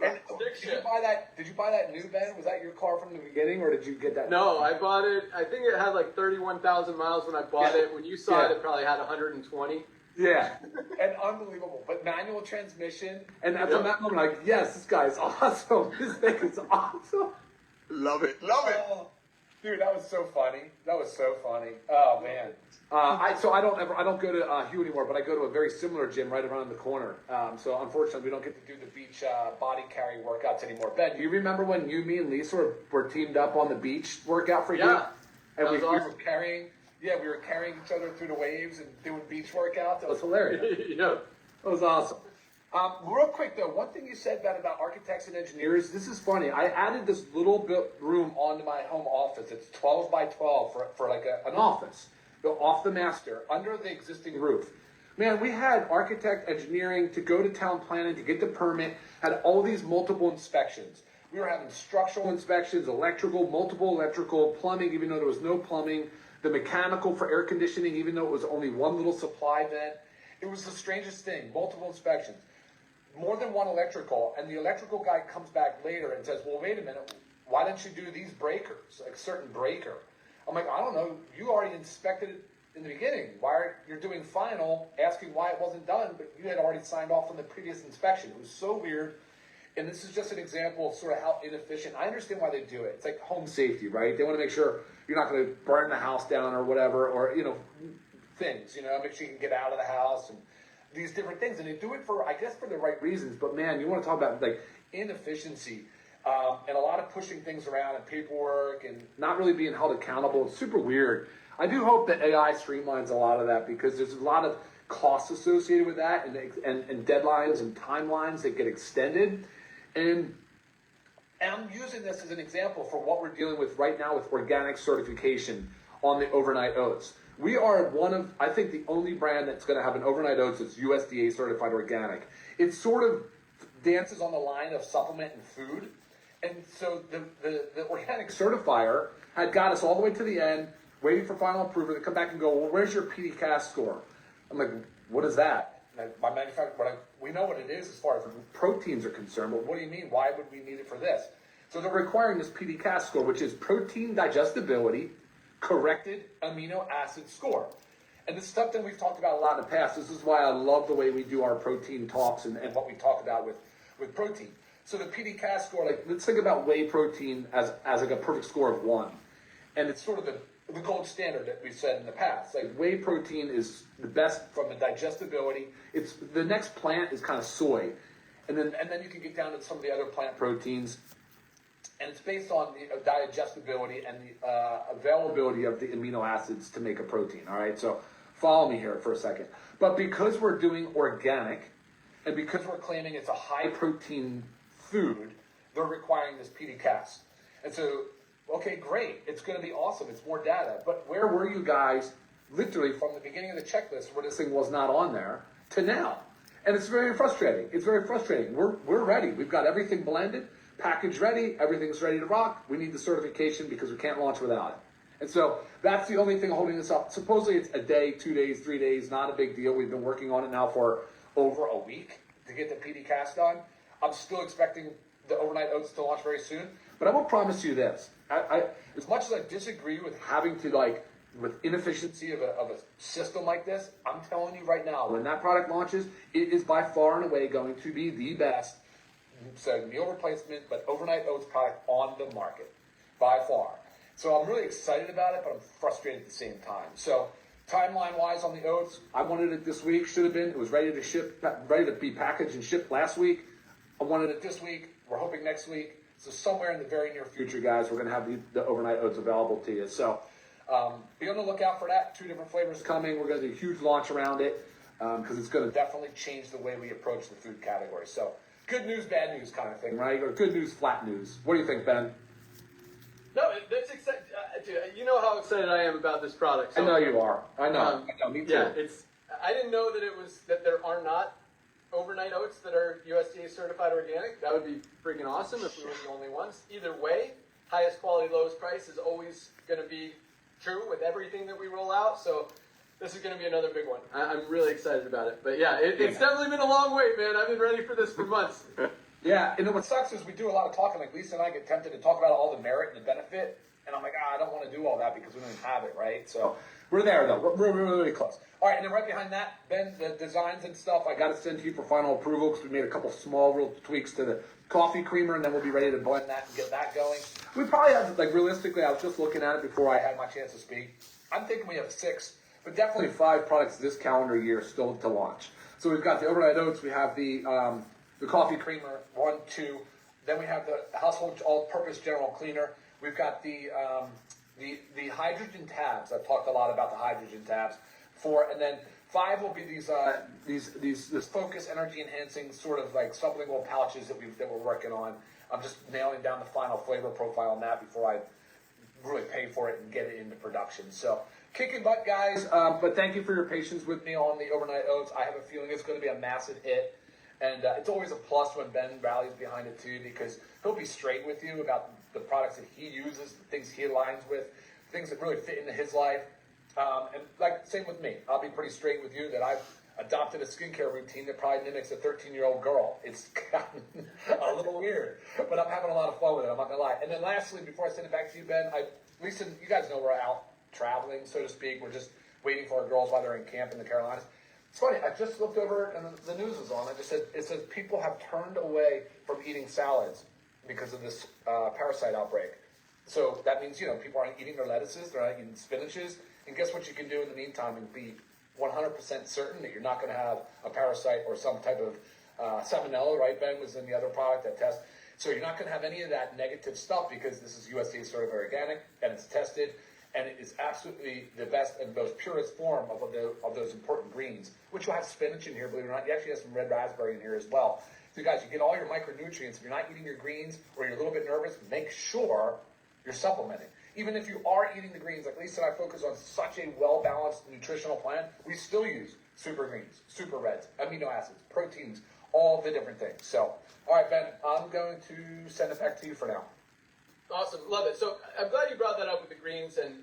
And did you buy that new, Ben? Was that your car from the beginning, or did you get that? No, I bought it. I think it had like 31,000 miles when I bought it. When you saw it, it probably had 120. Yeah, and unbelievable. But manual transmission, and from that moment, I'm like, yes, this guy's awesome. This thing is awesome. Love it. Dude, that was so funny. Oh man. I don't go to Hugh anymore, but I go to a very similar gym right around the corner. So unfortunately, we don't get to do the beach body carry workouts anymore. Ben, do you remember when you, me, and Lisa were teamed up on the beach workout for you? Yeah, and we awesome. were carrying each other through the waves and doing beach workouts. That was hilarious. Yeah, that was awesome. Real quick though, one thing you said about architects and engineers, this is funny. I added this little bit room onto my home office. It's 12 by 12 for like an office. Go off the master, under the existing roof. Man, we had architect, engineering, to go to town planning, to get the permit, had all these multiple inspections. We were having structural inspections, multiple electrical, plumbing, even though there was no plumbing, the mechanical for air conditioning, even though it was only one little supply vent. It was the strangest thing, multiple inspections. More than one electrical, and the electrical guy comes back later and says, well, wait a minute, why didn't you do these breakers, like certain breaker? I'm like, I don't know, you already inspected it in the beginning. You're doing final, asking why it wasn't done, but you had already signed off on the previous inspection. It was so weird, and this is just an example of sort of how inefficient. I understand why they do it. It's like home safety, right? They want to make sure you're not going to burn the house down or whatever, or, things, make sure you can get out of the house and these different things, and they do it for the right reasons. But man, you want to talk about like inefficiency and a lot of pushing things around and paperwork and not really being held accountable. It's super weird. I do hope that AI streamlines a lot of that, because there's a lot of costs associated with that, and deadlines and timelines that get extended. And I'm using this as an example for what we're dealing with right now with organic certification on the overnight oats. We are one of, I think, the only brand that's going to have an overnight oats that's USDA certified organic. It sort of dances on the line of supplement and food. And so the organic certifier had got us all the way to the end, waiting for final approval. They come back and go, well, where's your PD-CAS score? I'm like, what is that? And my manufacturer, we know what it is as far as proteins are concerned, but what do you mean? Why would we need it for this? So they're requiring this PD-CAS score, which is protein digestibility, corrected amino acid score. And this is something we've talked about a lot in the past. This is why I love the way we do our protein talks and what we talk about with protein. So the PD-CAS score, like, let's think about whey protein as like a perfect score of 1. And it's sort of the gold standard that we've said in the past. Like, whey protein is the best from the digestibility. It's the next plant is kind of soy. And then you can get down to some of the other plant proteins. And it's based on the digestibility and the availability of the amino acids to make a protein, all right? So follow me here for a second. But because we're doing organic, and because we're claiming it's a high-protein food, they're requiring this PD-CAS. And so, okay, great. It's going to be awesome. It's more data. But where were you guys literally from the beginning of the checklist where this thing was not on there to now? And it's very frustrating. It's very frustrating. We're ready. We've got everything blended, package ready, everything's ready to rock. We need the certification because we can't launch without it. And so that's the only thing holding this up. Supposedly it's a day, 2 days, 3 days, not a big deal. We've been working on it now for over a week to get the PD-CAS done. I'm still expecting the overnight oats to launch very soon. But I will promise you this. I as much as I disagree with having to with inefficiency of a system like this, I'm telling you right now, when that product launches, it is by far and away going to be the best meal replacement, but overnight oats product on the market, by far. So I'm really excited about it, but I'm frustrated at the same time. So timeline-wise on the oats, I wanted it this week, should have been. It was ready to ship, ready to be packaged and shipped last week. I wanted it this week. We're hoping next week. So somewhere in the very near future, guys, we're going to have the overnight oats available to you. So be on the lookout for that. 2 different flavors coming. We're going to do a huge launch around it because it's going to definitely change the way we approach the food category. So good news, bad news kind of thing, right? Or good news, flat news. What do you think, Ben? No, that's exciting. You know how excited I am about this product. So, I know you are. I know. Me too. Yeah, I didn't know that there are not overnight oats that are USDA certified organic. That would be freaking awesome if we were the only ones. Either way, highest quality, lowest price is always going to be true with everything that we roll out. So this is going to be another big one. I'm really excited about it. But yeah, it's definitely been a long wait, man. I've been ready for this for months. Yeah, and then what sucks is we do a lot of talking. Like Lisa and I get tempted to talk about all the merit and the benefit, and I'm like, I don't want to do all that because we don't even have it, right? So we're there though. We're really close. All right, and then right behind that, Ben, the designs and stuff I got to send to you for final approval because we made a couple small real tweaks to the coffee creamer, and then we'll be ready to blend that and get that going. We probably have, like, realistically, I was just looking at it before I had my chance to speak. I'm thinking we have 6, but definitely 5 products this calendar year still to launch. So we've got the overnight oats, we have the coffee creamer, 1, 2. Then we have the household all-purpose general cleaner. We've got the hydrogen tabs. I've talked a lot about the hydrogen tabs. 4, and then 5 will be this focus energy enhancing sort of like sublingual pouches that we're working on. I'm just nailing down the final flavor profile on that before I really pay for it and get it into production. So kicking butt, guys. But thank you for your patience with me on the overnight oats. I have a feeling it's going to be a massive hit. And it's always a plus when Ben rallies behind it too, because he'll be straight with you about the products that he uses, the things he aligns with, things that really fit into his life. And like, same with me. I'll be pretty straight with you that I've adopted a skincare routine that probably mimics a 13-year-old girl. It's gotten a little weird, but I'm having a lot of fun with it. I'm not going to lie. And then lastly, before I send it back to you, Ben, Lisa, you guys know we're out traveling, so to speak. We're just waiting for our girls while they're in camp in the Carolinas. It's funny, I just looked over and the news was on. It said people have turned away from eating salads because of this parasite outbreak. So that means, people aren't eating their lettuces, they're not eating spinaches. And guess what you can do in the meantime and be 100% certain that you're not going to have a parasite or some type of salmonella, right, Ben, was in the other product that test. So you're not going to have any of that negative stuff because this is USDA certified organic and it's tested. And it is absolutely the best and most purest form of those important greens, which will have spinach in here, believe it or not. You actually have some red raspberry in here as well. So guys, you get all your micronutrients. If you're not eating your greens or you're a little bit nervous, make sure you're supplementing. Even if you are eating the greens, like Lisa and I focus on such a well-balanced nutritional plan, we still use super greens, super reds, amino acids, proteins, all the different things. So, all right, Ben, I'm going to send it back to you for now. Awesome, love it. So I'm glad you brought that up with the greens and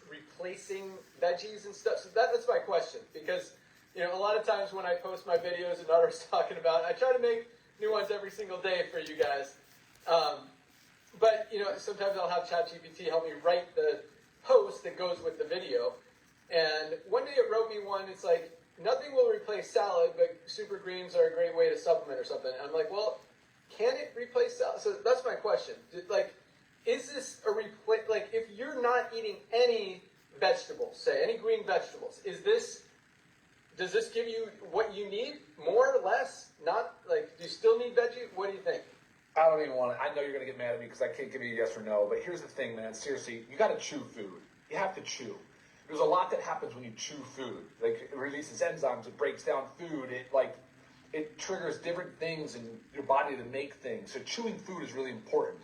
replacing veggies and stuff. So that's my question, because a lot of times when I post my videos and others talking about, I try to make new ones every single day for you guys. But sometimes I'll have ChatGPT help me write the post that goes with the video. And one day it wrote me one. It's like, nothing will replace salad, but super greens are a great way to supplement or something. And I'm like, well, can it replace salad? So that's my question. Is this a replace? Like, if you're not eating any vegetables, say any green vegetables, does this give you what you need? More, less? Not like, do you still need veggie? What do you think? I don't even want to. I know you're going to get mad at me because I can't give you a yes or no. But here's the thing, man. Seriously, you got to chew food. You have to chew. There's a lot that happens when you chew food. Like, it releases enzymes. It breaks down food. It triggers different things in your body to make things. So chewing food is really important.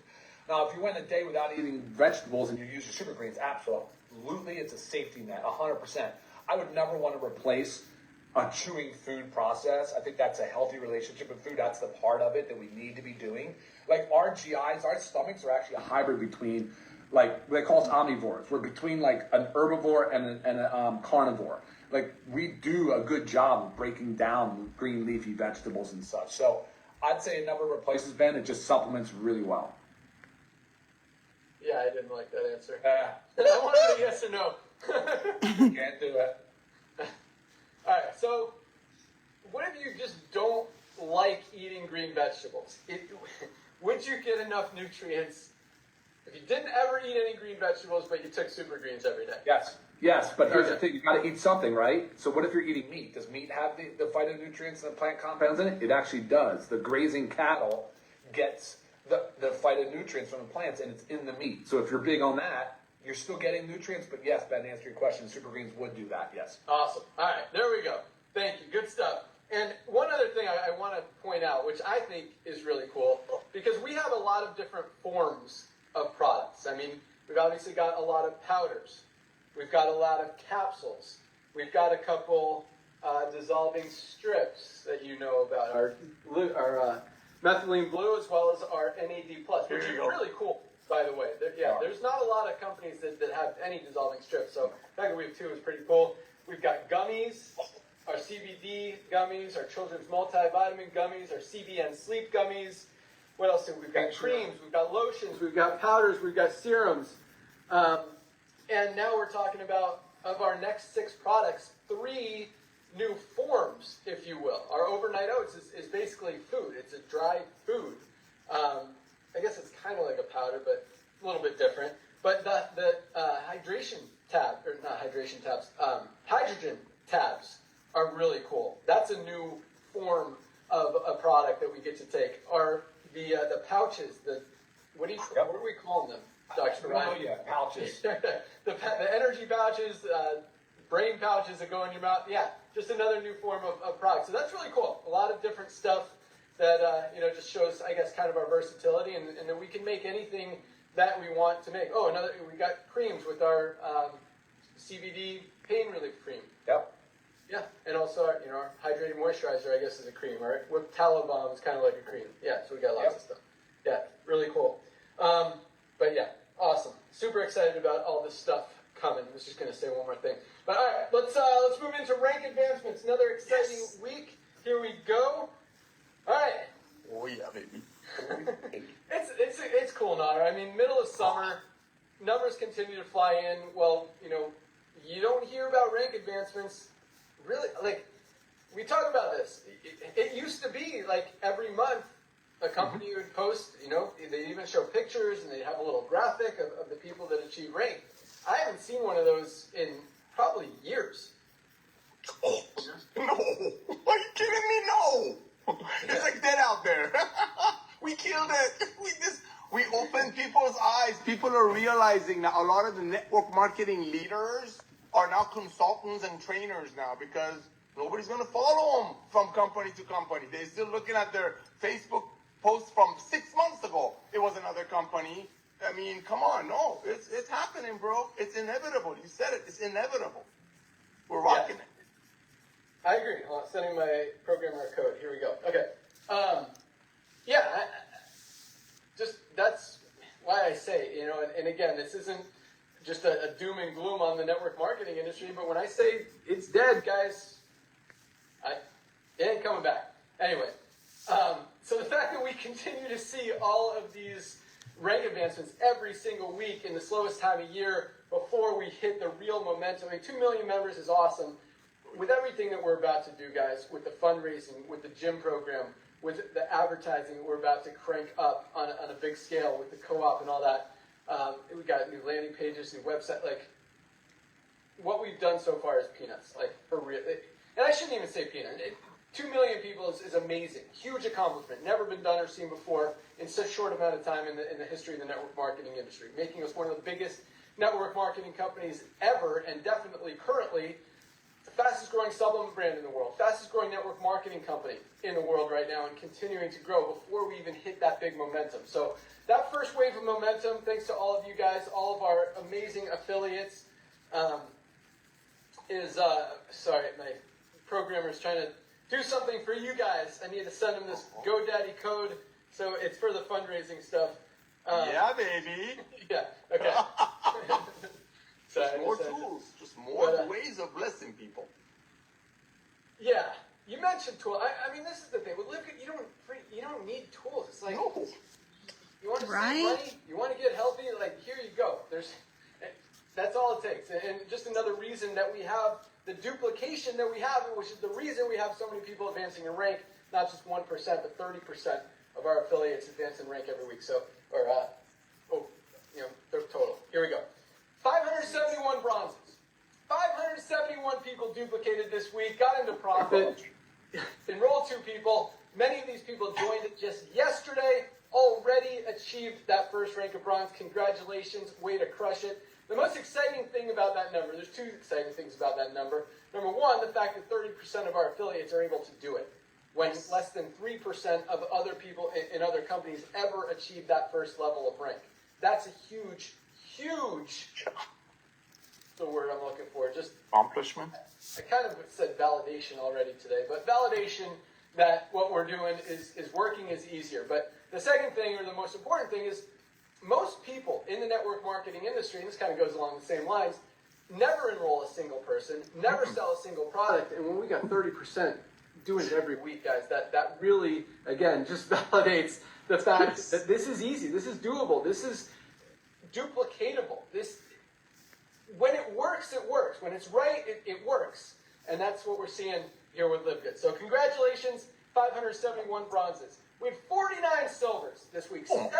Now, if you went a day without eating vegetables and you use your super greens, absolutely, it's a safety net, 100%. I would never want to replace a chewing food process. I think that's a healthy relationship with food. That's the part of it that we need to be doing. Like, our GIs, our stomachs are actually a hybrid between, like, they call us omnivores. We're between, like, an herbivore and a carnivore. Like, we do a good job of breaking down green leafy vegetables and such. So I'd say it never replaces, Ben. It just supplements really well. Yeah, I didn't like that answer. I wanted a yes or no. Can't do it. All right, so what if you just don't like eating green vegetables? Would you get enough nutrients if you didn't ever eat any green vegetables, but you took super greens every day? Yes, but here's the thing. You got to eat something, right? So what if you're eating meat? Does meat have the phytonutrients and the plant compounds in it? It actually does. The grazing cattle gets the phytonutrients from the plants, and it's in the meat. So if you're big on that, you're still getting nutrients. But yes, Ben, to answer your question, super greens would do that, yes. Awesome. All right, there we go. Thank you. Good stuff. And one other thing I want to point out, which I think is really cool, because we have a lot of different forms of products. I mean, we've obviously got a lot of powders. We've got a lot of capsules. We've got a couple dissolving strips that you know about, our methylene blue as well as our NAD+, which is really cool, by the way. There's not a lot of companies that have any dissolving strips, so the fact that we have two is pretty cool. We've got gummies, our CBD gummies, our children's multivitamin gummies, our CBN sleep gummies. What else? We've got creams, we've got lotions, we've got powders, we've got serums. And now we're talking about, of our next 6 products, 3 new forms, if you will. Our overnight oats is basically food. It's a dry food. I guess it's kind of like a powder, but a little bit different. But the hydration tab, or not hydration tabs, hydrogen tabs are really cool. That's a new form of a product that we get to take. The pouches, what are we calling them, Dr. Ryan? Oh yeah, pouches. the energy pouches, brain pouches that go in your mouth. Yeah, just another new form of product. So that's really cool. A lot of different stuff that just shows, I guess, kind of our versatility, and that we can make anything that we want to make. Oh, we got creams with our CBD pain relief cream. Yep. Yeah, and also our hydrating moisturizer, I guess, is a cream, right? With tallow balm is kind of like a cream. Yeah, so we got lots of stuff. Yeah, really cool. But yeah, awesome. Super excited about all this stuff coming. I was just going to say one more thing. But all right, let's move into rank advancements. Another exciting week. Here we go. All right. Oh yeah, baby. It's cool, Nara. I mean, middle of summer, numbers continue to fly in. Well, you don't hear about rank advancements. Really, like, we talk about this. It used to be like every month a company would post, they'd even show pictures and they'd have a little graphic of the people that achieve rank. I haven't seen one of those in probably years. Oh, no. Are you kidding me? No. It's like dead out there. We killed it. We opened people's eyes. People are realizing that a lot of the network marketing leaders are now consultants and trainers now, because nobody's going to follow them from company to company. They're still looking at their Facebook post from 6 months ago. It was another company. I mean, come on. No, it's happening, bro. It's inevitable. You said it. It's inevitable. We're rocking it. I agree. Well, I'm sending my programmer a code. Here we go. Okay. That's why I say, and again, this isn't just a doom and gloom on the network marketing industry, but when I say it's dead, guys, it ain't coming back. Anyway, so the fact that we continue to see all of these rank advancements every single week in the slowest time of year before we hit the real momentum. I mean, 2 million members is awesome. With everything that we're about to do, guys, with the fundraising, with the gym program, with the advertising that we're about to crank up on a big scale with the co-op and all that, we got new landing pages, new website. Like, what we've done so far is peanuts. Like, for real. And I shouldn't even say peanuts. 2 million people is amazing. Huge accomplishment. Never been done or seen before in such short amount of time in the history of the network marketing industry. Making us one of the biggest network marketing companies ever, and definitely currently the fastest growing supplement brand in the world, fastest growing network marketing company in the world right now, and continuing to grow before we even hit that big momentum. So that first wave of momentum, thanks to all of you guys, all of our amazing affiliates, sorry, my programmer is trying to do something for you guys. I need to send them this GoDaddy code, so it's for the fundraising stuff. Yeah, baby. Yeah, okay. Just more tools, just more ways of blessing people. Yeah, you mentioned tools. I mean, this is the thing. With Livegood, you don't need tools. It's like, No. you want to save money, you want to get healthy, like, here you go. That's all it takes. And just another reason that we have the duplication that we have, which is the reason we have so many people advancing in rank, not just 1%, but 30% of our affiliates advance in rank every week. So, total. Here we go. 571 bronzes. 571 people duplicated this week, got into profit, enrolled 2 people. Many of these people joined it just yesterday, already achieved that first rank of bronze. Congratulations, way to crush it. The most exciting thing about that number, there's 2 exciting things about that number. Number 1, the fact that 30% of our affiliates are able to do it, when less than 3% of other people in other companies ever achieve that first level of rank. That's a huge, the word I'm looking for, just Accomplishment. I kind of said validation already today, but validation that what we're doing is working is easier. But the second thing, or the most important thing, is most people in the network marketing industry, and this kind of goes along the same lines, never enroll a single person, never sell a single product. And when we got 30% doing it every week, guys, that really, again, just validates the fact that this is easy, this is doable, this is duplicatable. When it works, it works. When it's right, it works. And that's what we're seeing here with Livegood. So congratulations, 571 bronzes. We had 49 silvers this week. 7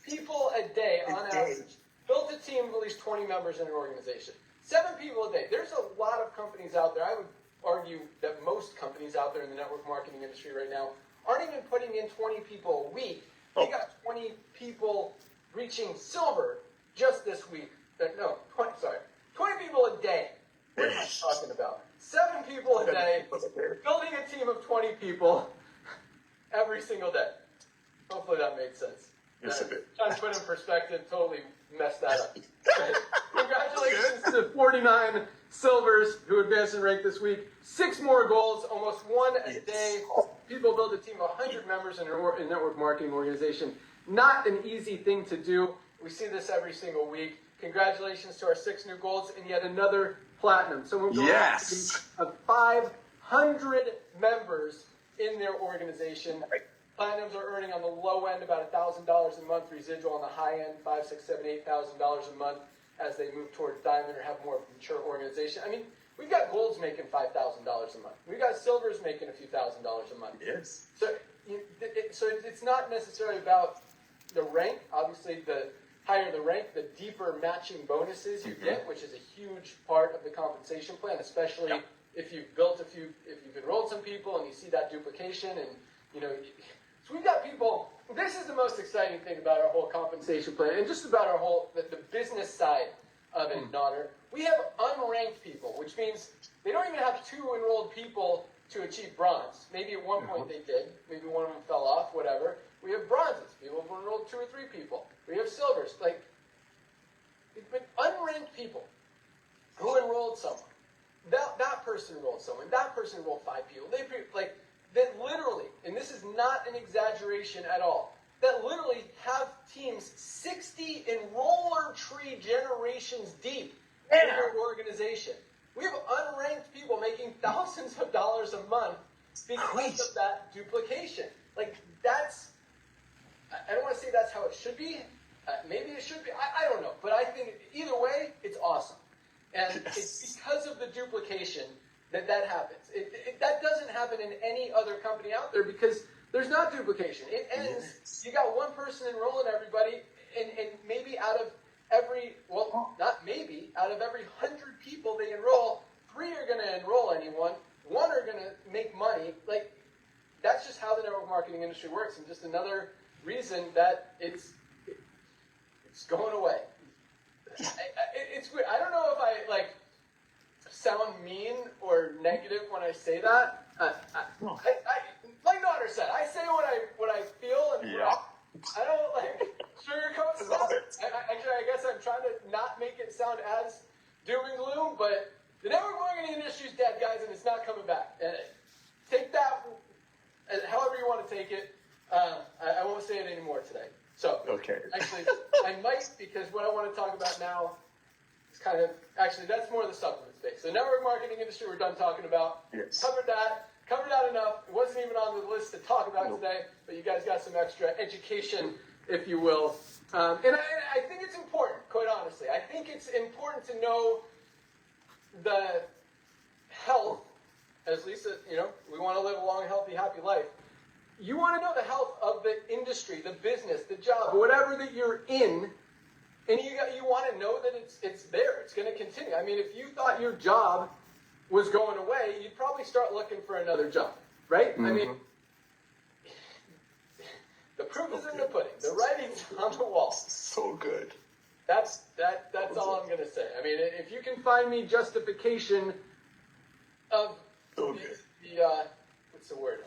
people a day on average built a team of at least 20 members in an organization. 7 people a day. There's a lot of companies out there. I would argue that most companies out there in the network marketing industry right now aren't even putting in 20 people a week. They got 20 people reaching silver just this week. 20 people a day. What am I talking about? 7 people a day, building a team of 20 people every single day. Hopefully that made sense. Yes, it did. Trying to put in perspective, totally messed that up. Congratulations to 49 silvers who advanced in rank this week. 6 more goals, almost 1 a day. People build a team of 100 members in a network marketing organization. Not an easy thing to do. We see this every single week. Congratulations to our 6 new golds and yet another platinum. So we're going of 500 members in their organization. Platinums are earning on the low end about $1,000 a month, residual on the high end $5,000, $6,000, $7,000, $8,000 a month as they move towards diamond or have more of a mature organization. I mean, we've got golds making $5,000 a month. We've got silvers making a few $1,000s a month. Yes. So it's not necessarily about the rank. Obviously, the higher the rank, the deeper matching bonuses you get, which is a huge part of the compensation plan, especially if you've enrolled some people and you see that duplication and, so we've got people, this is the most exciting thing about our whole compensation plan and just about our whole, the business side of it, Nodder. We have unranked people, which means they don't even have 2 enrolled people to achieve bronze. Maybe at one point they did. Maybe one of them fell off, whatever. We have bronzes. People have enrolled 2 or 3 people. We have silvers. But unranked people who enrolled someone. That person enrolled someone. That person enrolled 5 people. That literally, and this is not an exaggeration at all, that literally have teams 60 enroller tree generations deep in their organization. We have unranked people making thousands of dollars a month because of that duplication. I don't want to say that's how it should be. Maybe it should be. I don't know. But I think either way, it's awesome. And it's because of the duplication that happens. That doesn't happen in any other company out there because there's not duplication. It ends, you got one person enrolling everybody, and maybe out of every 100 people they enroll, 3 are going to enroll anyone, 1 are going to make money. That's just how the network marketing industry works, and just another reason that it's going away. It's weird. I don't know if I sound mean or negative when I say that. Like Nodder said, I say what I feel, and I don't sugarcoat stuff. I guess I'm trying to not make it sound as doom and gloom, but the network marketing industry is dead, guys, and it's not coming back. Take that however you want to take it. I won't say it anymore today. So, actually, I might, because what I want to talk about now is that's more the supplement space. The network marketing industry we're done talking about. Yes. Covered that enough. It wasn't even on the list to talk about today, but you guys got some extra education, if you will. And I think it's important, quite honestly. I think it's important to know the health, as Lisa, we want to live a long, healthy, happy life. You want to know the health of the industry, the business, the job, whatever that you're in, and you want to know that it's there. It's going to continue. I mean, if you thought your job was going away, you'd probably start looking for another job, right? I mean, the proof is in the pudding. The writing's on the wall. So good. That's all I'm going to say. I mean, if you can find me justification of what's the word?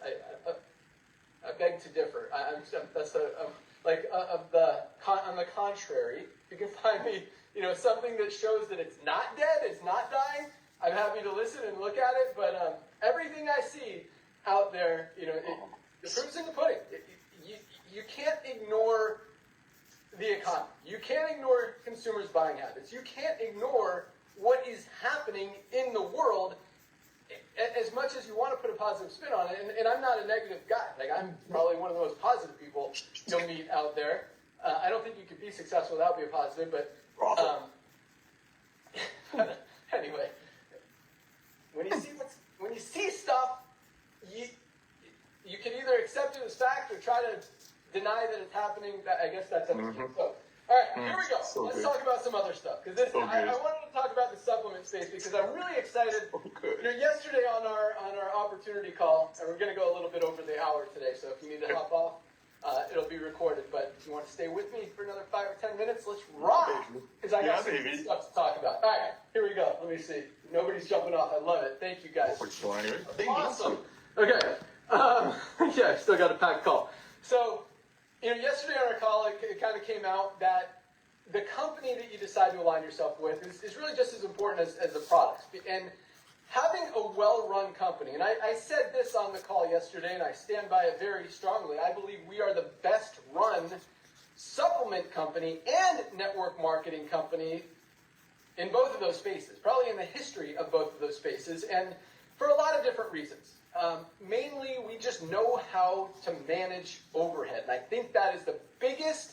I beg to differ. On the contrary, you can find me, something that shows that it's not dead, it's not dying. I'm happy to listen and look at it, but everything I see out there, the proof's in the pudding. You can't ignore the economy. You can't ignore consumers' buying habits. You can't ignore what is happening in the world as much as you want to put a positive spin on it. And I'm not a negative guy. Like, I'm probably one of the most positive people you'll meet out there. I don't think you could be successful without being positive, but anyway, when you see stuff, you can either accept it as fact or try to deny that it's happening. I guess that's up to you. So, all right, here we go. Let's talk about some other stuff, because I wanted to talk about the supplement space because I'm really excited. Yesterday on our opportunity call, and we're going to go a little bit over the hour today, so if you need to hop off, it'll be recorded. But if you want to stay with me for another 5 or 10 minutes, let's rock, because I got some stuff to talk about. All right, here we go. Let me see. Nobody's jumping off. I love it. Thank you, guys. Awesome. Okay. Yeah, I still got a packed call. So, yesterday on our call, it kind of came out that the company that you decide to align yourself with is really just as important as the products. And having a well-run company, and I said this on the call yesterday, and I stand by it very strongly. I believe we are the best-run supplement company and network marketing company in both of those spaces, probably in the history of both of those spaces, and for a lot of different reasons. Mainly, we just know how to manage overhead, and I think that is the biggest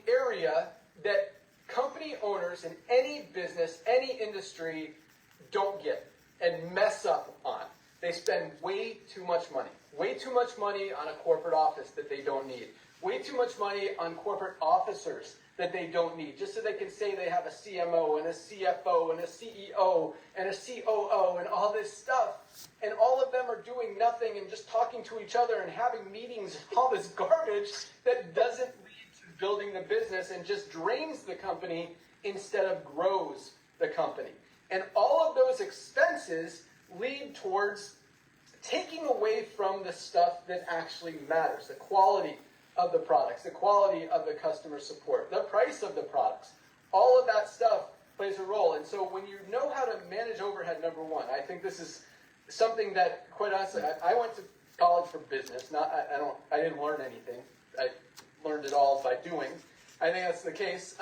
area that company owners in any business, any industry, don't get and mess up on. They spend way too much money on a corporate office that they don't need, way too much money on corporate officers that they don't need, just so they can say they have a CMO and a CFO and a CEO and a COO and all this stuff. And all of them are doing nothing and just talking to each other and having meetings and all this garbage that doesn't lead to building the business and just drains the company instead of grows the company. And all of those expenses lead towards taking away from the stuff that actually matters, the quality of the products, the quality of the customer support, the price of the products. All of that stuff plays a role. And so when you know how to manage overhead, number one, I think this is something that, quite honestly, I went to college for business. I didn't learn anything. I learned it all by doing. I think that's the case.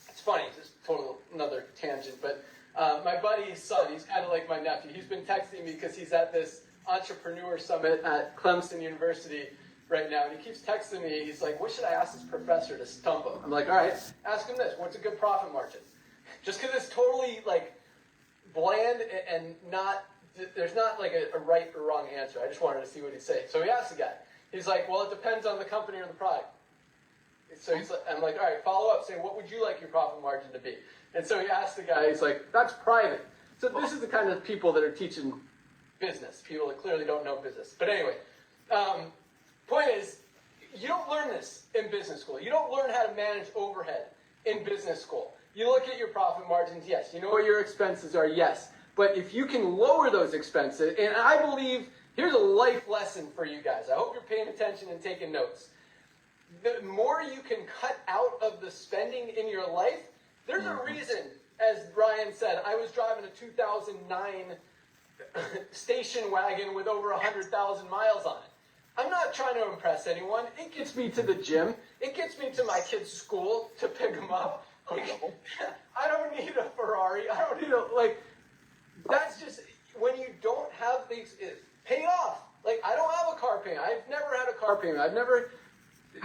It's funny, just another tangent, but my buddy's son, he's kind of like my nephew. He's been texting me because he's at this entrepreneur summit at Clemson University right now, and he keeps texting me. He's like, what should I ask this professor to stump him? I'm like, all right, ask him this. What's a good profit margin? Just because it's totally like bland and there's not like a right or wrong answer. I just wanted to see what he'd say. So he asked the guy. He's like, well, it depends on the company or the product. So I'm like, all right, follow up, say, what would you like your profit margin to be? And so he asked the guy, he's like, that's private. So this is the kind of people that are teaching business, people that clearly don't know business. But anyway, point is, you don't learn this in business school. You don't learn how to manage overhead in business school. You look at your profit margins, yes. You know what your expenses are, yes. But if you can lower those expenses, and I believe, here's a life lesson for you guys. I hope you're paying attention and taking notes. The more you can cut out of the spending in your life, there's a reason, as Brian said, I was driving a 2009 station wagon with over 100,000 miles on it. I'm not trying to impress anyone. It gets me to the gym. It gets me to my kids' school to pick them up. I don't need a Ferrari. I don't need that's just, when you don't have these, pay it off. Like, I don't have a car payment. I've never had a car payment.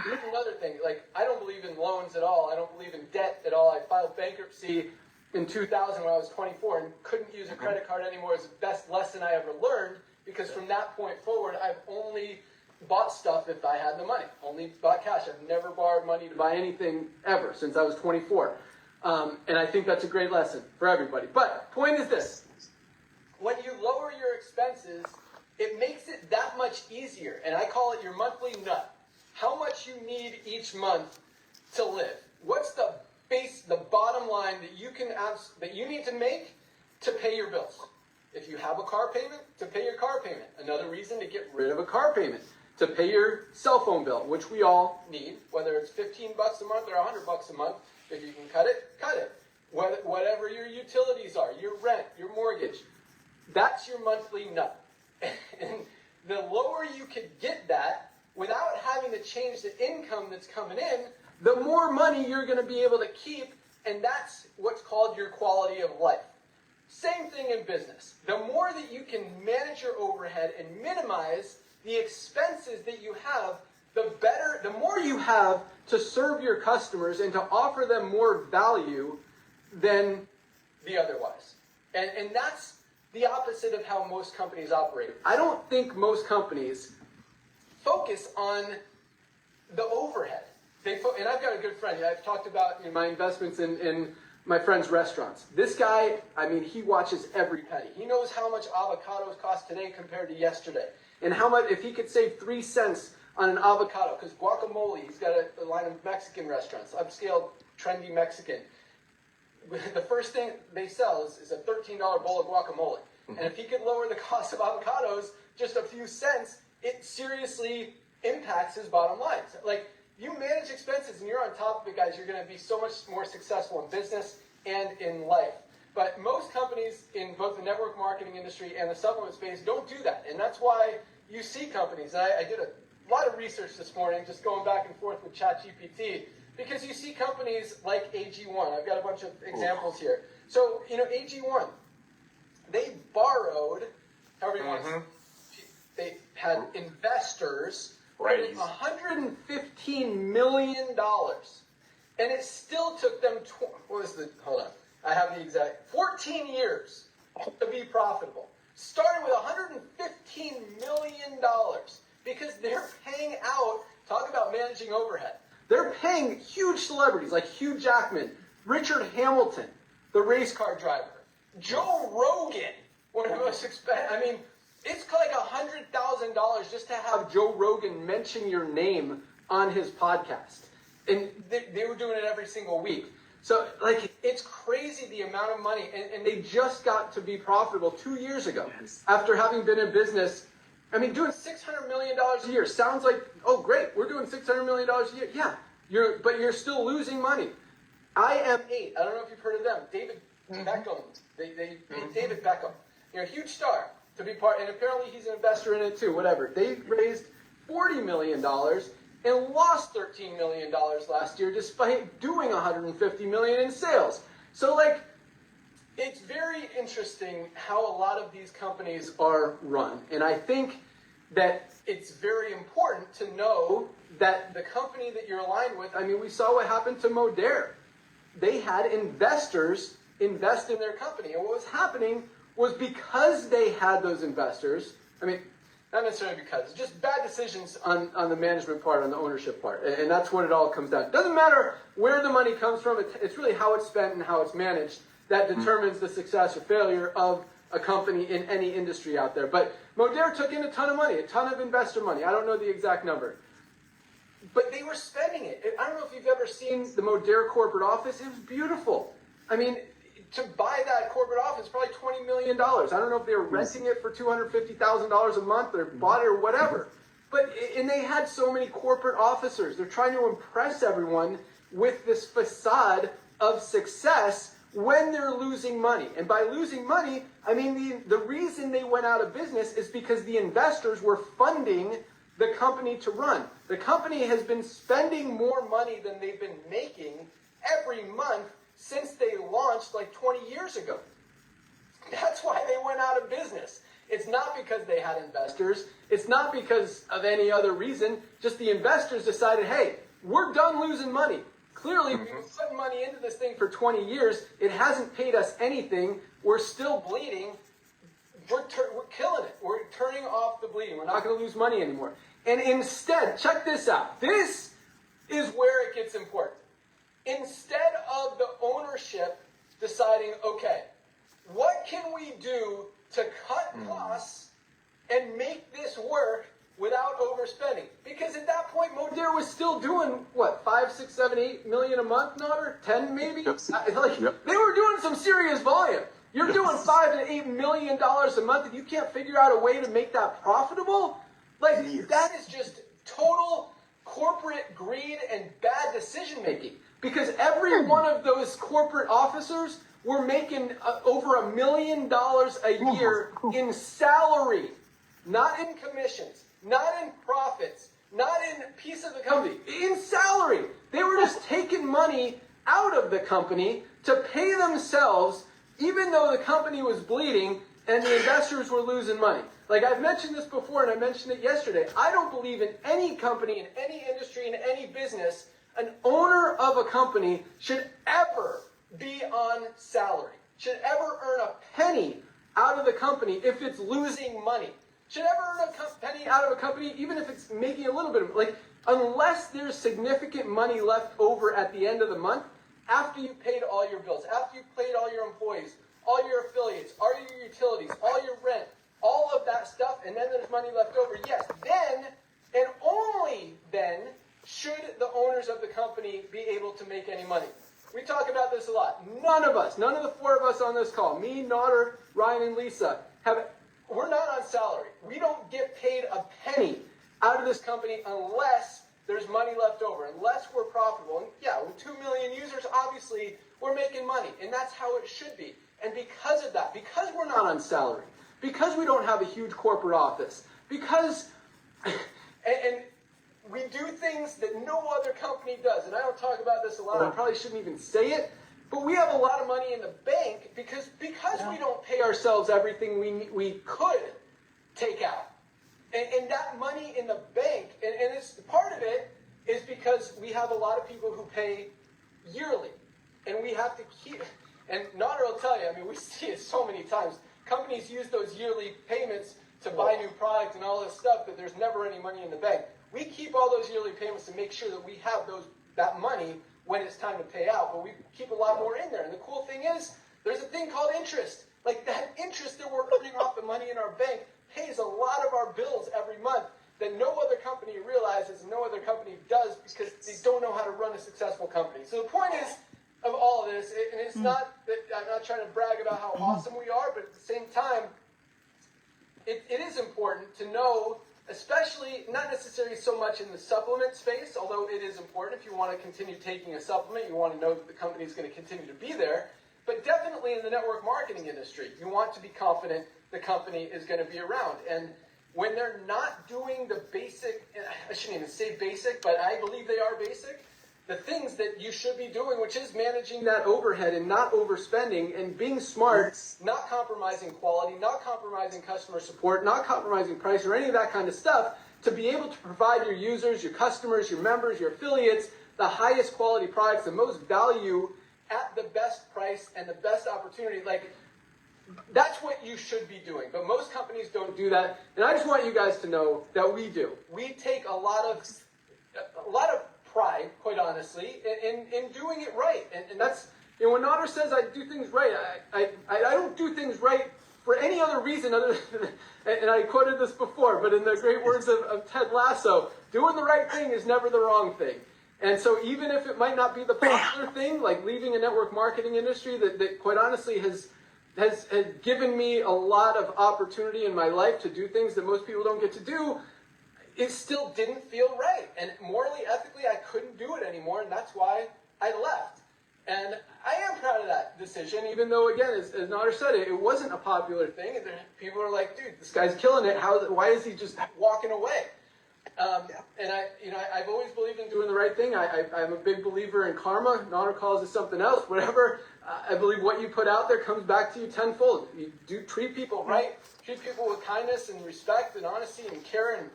Here's another thing. Like, I don't believe in loans at all. I don't believe in debt at all. I filed bankruptcy in 2000 when I was 24 and couldn't use a credit card anymore. It's the best lesson I ever learned, because from that point forward, I've only bought stuff if I had the money. Only bought cash. I've never borrowed money to buy anything ever since I was 24. And I think that's a great lesson for everybody. But point is this. When you lower your expenses, it makes it that much easier. And I call it your monthly nut. How much you need each month to live. What's the bottom line that you need to make to pay your bills? If you have a car payment, to pay your car payment. Another reason to get rid of a car payment. To pay your cell phone bill, which we all need, whether it's $15 a month or $100 a month. If you can cut it, cut it. whatever your utilities are, your rent, your mortgage, that's your monthly nut. And the lower you could get that without having to change the income that's coming in, the more money you're going to be able to keep, and that's what's called your quality of life. Same thing in business. The more that you can manage your overhead and minimize the expenses that you have, the better, the more you have to serve your customers and to offer them more value than the otherwise. And that's the opposite of how most companies operate. I don't think most companies focus on the overhead. And I've got a good friend. I've talked about my investments in my friend's restaurants. This guy, I mean, he watches every penny. He knows how much avocados cost today compared to yesterday. And how much, if he could save 3 cents on an avocado, because guacamole, he's got a line of Mexican restaurants, upscale, trendy Mexican. The first thing they sell is a $13 bowl of guacamole. And if he could lower the cost of avocados just a few cents, it seriously impacts his bottom line. So, like, you manage expenses and you're on top of it, guys, you're going to be so much more successful in business and in life. But most companies in both the network marketing industry and the supplement space don't do that. And that's why you see companies, and I did a lot of research this morning, just going back and forth with ChatGPT, because you see companies like AG1. I've got a bunch of examples here. So, AG1, they borrowed, however you want to, they had investors put in $115 million. And it still took them, I have the exact, 14 years to be profitable. Starting with $115 million. Because they're paying out, talk about managing overhead. They're paying huge celebrities like Hugh Jackman, Richard Hamilton, the race car driver, Joe Rogan, one of the most expensive. I mean, it's like $100,000 just to have Joe Rogan mention your name on his podcast. And they were doing it every single week. So, like, it's crazy the amount of money. And they just got to be profitable 2 years ago after having been in business. I mean, doing $600 million a year sounds like, oh, great, we're doing $600 million a year. Yeah, but you're still losing money. IM8, I don't know if you've heard of them. David Beckham. They paid David Beckham. Huge star to be part, and apparently he's an investor in it too, whatever. They raised $40 million and lost $13 million last year despite doing $150 million in sales. So, like, it's very interesting how a lot of these companies are run. And I think that it's very important to know that the company that you're aligned with, I mean, we saw what happened to Modere. They had investors invest in their company. And what was happening was because they had those investors, I mean, not necessarily because, just bad decisions on the management part, on the ownership part. And that's what it all comes down to. It doesn't matter where the money comes from. It's really how it's spent and how it's managed that determines the success or failure of a company in any industry out there. But Modere took in a ton of money, a ton of investor money. I don't know the exact number. But they were spending it. I don't know if you've ever seen the Modere corporate office. It was beautiful. I mean, to buy that corporate office, probably $20 million. I don't know if they were renting it for $250,000 a month or bought it or whatever. And they had so many corporate officers. They're trying to impress everyone with this facade of success when they're losing money. And by losing money, I mean the reason they went out of business is because the investors were funding the company to run. The company has been spending more money than they've been making every month since they launched like 20 years ago. That's why they went out of business. It's not because they had investors. It's not because of any other reason. Just the investors decided, hey, we're done losing money. Clearly, we've been putting money into this thing for 20 years. It hasn't paid us anything. We're still bleeding. We're killing it. We're turning off the bleeding. We're not going to lose money anymore. And instead, check this out. This is where it gets important. Instead of the ownership deciding, okay, what can we do to cut costs and make this work without overspending? Because at that point, Modere was still doing, what, 5, 6, 7, 8 million a month, Nader? 10 maybe? They were doing some serious volume. You're doing $5 to $8 million a month and you can't figure out a way to make that profitable? Like, that is just total corporate greed and bad decision making. because every one of those corporate officers were making over $1 million a year in salary, not in commissions, not in profits, not in piece of the company, in salary. They were just taking money out of the company to pay themselves, even though the company was bleeding and the investors were losing money. Like I've mentioned this before, and I mentioned it yesterday. I don't believe in any company, in any industry, in any business, an owner of a company should ever be on salary, should ever earn a penny out of the company if it's losing money. Should ever earn a penny out of a company, even if it's making a little bit of, like, unless there's significant money left over at the end of the month, after you've paid all your bills, after you've paid all your employees, all your affiliates, all your utilities, all your rent, all of that stuff, and then there's money left over, yes, then, and only then, should the owners of the company be able to make any money. We talk about this a lot. None of us, none of the four of us on this call, me, Nodder, Ryan, and Lisa, we're not on salary. We don't get paid a penny out of this company unless there's money left over, unless we're profitable. And yeah, with 2 million users, obviously, we're making money, and that's how it should be. And because of that, because we're not on salary, because we don't have a huge corporate office, because, and we do things that no other company does, and I don't talk about this a lot, I probably shouldn't even say it, but we have a lot of money in the bank because we don't pay ourselves everything we could take out. And that money in the bank, and it's part of it is because we have a lot of people who pay yearly. And we have to keep, and Nodder will tell you, I mean, we see it so many times. Companies use those yearly payments to buy new product and all this stuff, that there's never any money in the bank. We keep all those yearly payments to make sure that we have that money when it's time to pay out, but we keep a lot more in there. And the cool thing is, there's a thing called interest. Like that interest that we're earning off the money in our bank pays a lot of our bills every month that no other company realizes and no other company does because they don't know how to run a successful company. So the point is of all of this, and it's not that I'm not trying to brag about how awesome we are, but at the same time, it is important to know, especially not necessarily so much in the supplement space, although it is important. If you want to continue taking a supplement, you want to know that the company is going to continue to be there. But definitely in the network marketing industry, you want to be confident the company is going to be around. And when they're not doing the basic, I shouldn't even say basic, but I believe they are basic, the things that you should be doing, which is managing that overhead and not overspending and being smart, not compromising quality, not compromising customer support, not compromising price or any of that kind of stuff, to be able to provide your users, your customers, your members, your affiliates, the highest quality products, the most value at the best price and the best opportunity. Like, that's what you should be doing. But most companies don't do that. And I just want you guys to know that we do. We take a lot of pride, quite honestly, in doing it right. And that's, you know, when Nodder says I do things right, I don't do things right for any other reason other than, and I quoted this before, but in the great words of Ted Lasso, doing the right thing is never the wrong thing. And so even if it might not be the popular thing, like leaving a network marketing industry that quite honestly has given me a lot of opportunity in my life to do things that most people don't get to do, it still didn't feel right. And morally, ethically, I couldn't do it anymore, and that's why I left. And I am proud of that decision, even though, again, as Nodder said, it wasn't a popular thing. And people are like, dude, this guy's killing it. Why is he just walking away? And I've always believed in doing the right thing. I'm a big believer in karma. Nodder calls it something else, whatever. I believe what you put out there comes back to you tenfold. You do treat people right, treat people with kindness and respect and honesty and care, and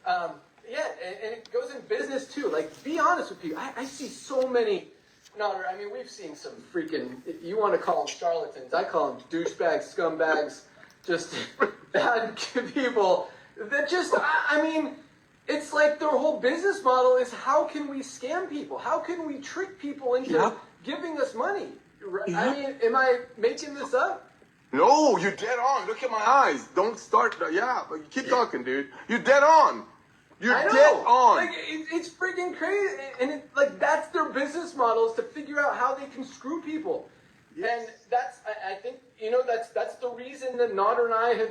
and it goes in business too. Like, be honest with people. I see so many. Nodder, I mean, we've seen some freaking. You want to call them charlatans? I call them douchebags, scumbags, just bad people. That just, I mean. It's like their whole business model is how can we scam people? How can we trick people into giving us money? I mean, am I making this up? No, you're dead on. Look at my eyes. Don't start. Keep talking, dude. You're dead on. You're dead on. Like, it's freaking crazy. And that's their business model, is to figure out how they can screw people. Yes. And that's, I think, that's the reason that Nodder and I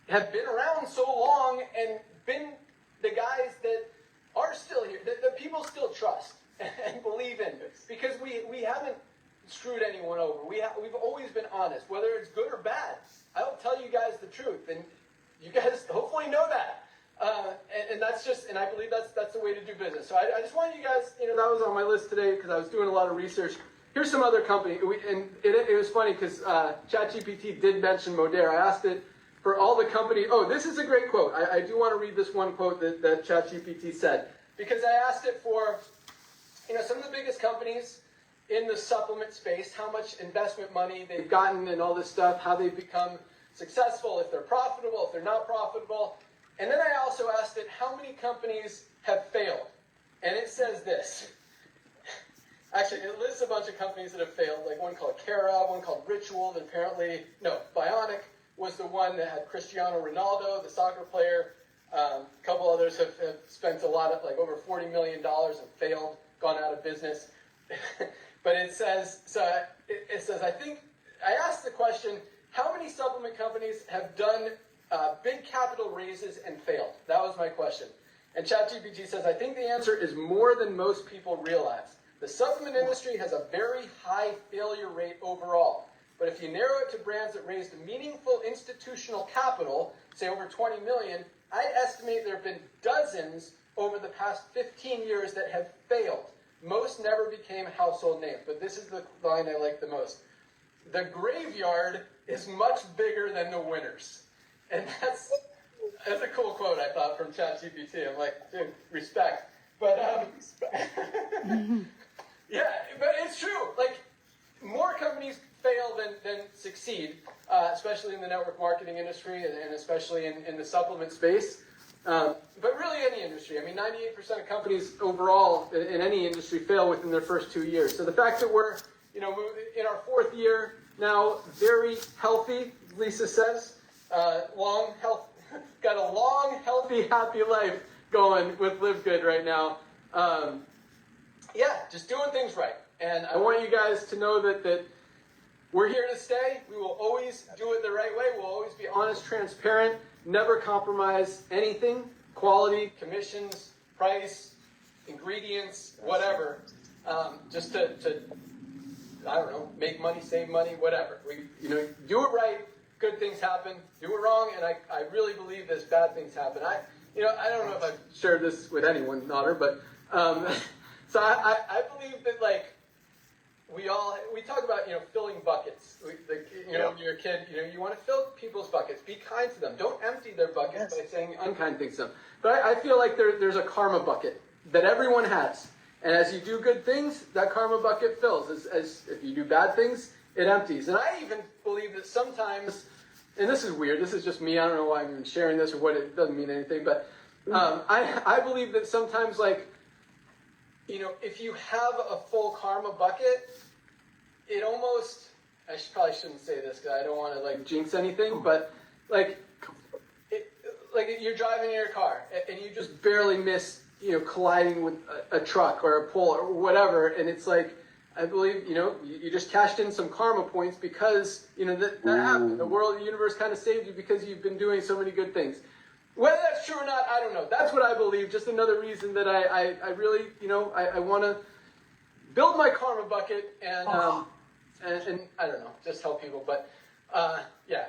have been around so long and been the guys that are still here, that people still trust. and believe in, because we haven't screwed anyone over. We've always been honest, whether it's good or bad. I'll tell you guys the truth, and you guys hopefully know that. And that's just, and I believe that's the way to do business. So I just want you guys, that was on my list today because I was doing a lot of research. Here's some other company, and it was funny because ChatGPT did mention Modere. I asked it for all the company. Oh, this is a great quote. I do want to read this one quote that ChatGPT said, because I asked it for, some of the biggest companies in the supplement space, how much investment money they've gotten and all this stuff, how they've become successful, if they're profitable, if they're not profitable. And then I also asked it how many companies have failed. And it says this. Actually, it lists a bunch of companies that have failed, like one called Cara, one called Ritual, that apparently, Bionic was the one that had Cristiano Ronaldo, the soccer player. A couple others have spent a lot of, like over $40 million and failed, gone out of business. But it says, I think, I asked the question, how many supplement companies have done big capital raises and failed? That was my question. And ChatGPT says, I think the answer is more than most people realize. The supplement industry has a very high failure rate overall. But if you narrow it to brands that raised meaningful institutional capital, say over 20 million, I estimate there have been dozens over the past 15 years that have failed. Most never became household names, but this is the line I like the most. The graveyard is much bigger than the winners. And that's a cool quote, I thought, from ChatGPT. I'm like, dude, respect. But, yeah, but it's true. Like, more companies fail than succeed, especially in the network marketing industry and especially in the supplement space. But really any industry. I mean, 98% of companies overall in any industry fail within their first 2 years. So the fact that we're, in our fourth year now, very healthy, Lisa says, got a long, healthy, happy life going with Livegood right now. Just doing things right. And I want you guys to know that we're here to stay. We will always do it the right way. We'll always be honest, transparent, never compromise anything, quality, commissions, price, ingredients, whatever, just to I don't know, make money, save money, whatever. We, do it right, good things happen. Do it wrong, and I really believe this, bad things happen. I don't know if I've shared this with anyone, Otter, but so I believe that, like, we talk about, filling buckets. When you're a kid, you want to fill people's buckets. Be kind to them. Don't empty their buckets by saying unkind things to them. But I feel like there's a karma bucket that everyone has. And as you do good things, that karma bucket fills. As if you do bad things, it empties. And I even believe that sometimes, and this is weird, this is just me, I don't know why I'm even sharing this or what, it doesn't mean anything, but I believe that sometimes, like, if you have a full karma bucket, it almost, probably shouldn't say this because I don't want to, like, jinx anything, but, like you're driving in your car and you just barely miss, colliding with a truck or a pole or whatever, and it's like, I believe, you just cashed in some karma points because, that happened. The world, the universe kind of saved you because you've been doing so many good things. Whether that's true or not, I don't know. That's what I believe. Just another reason that I really, I want to build my karma bucket and I don't know, just help people. But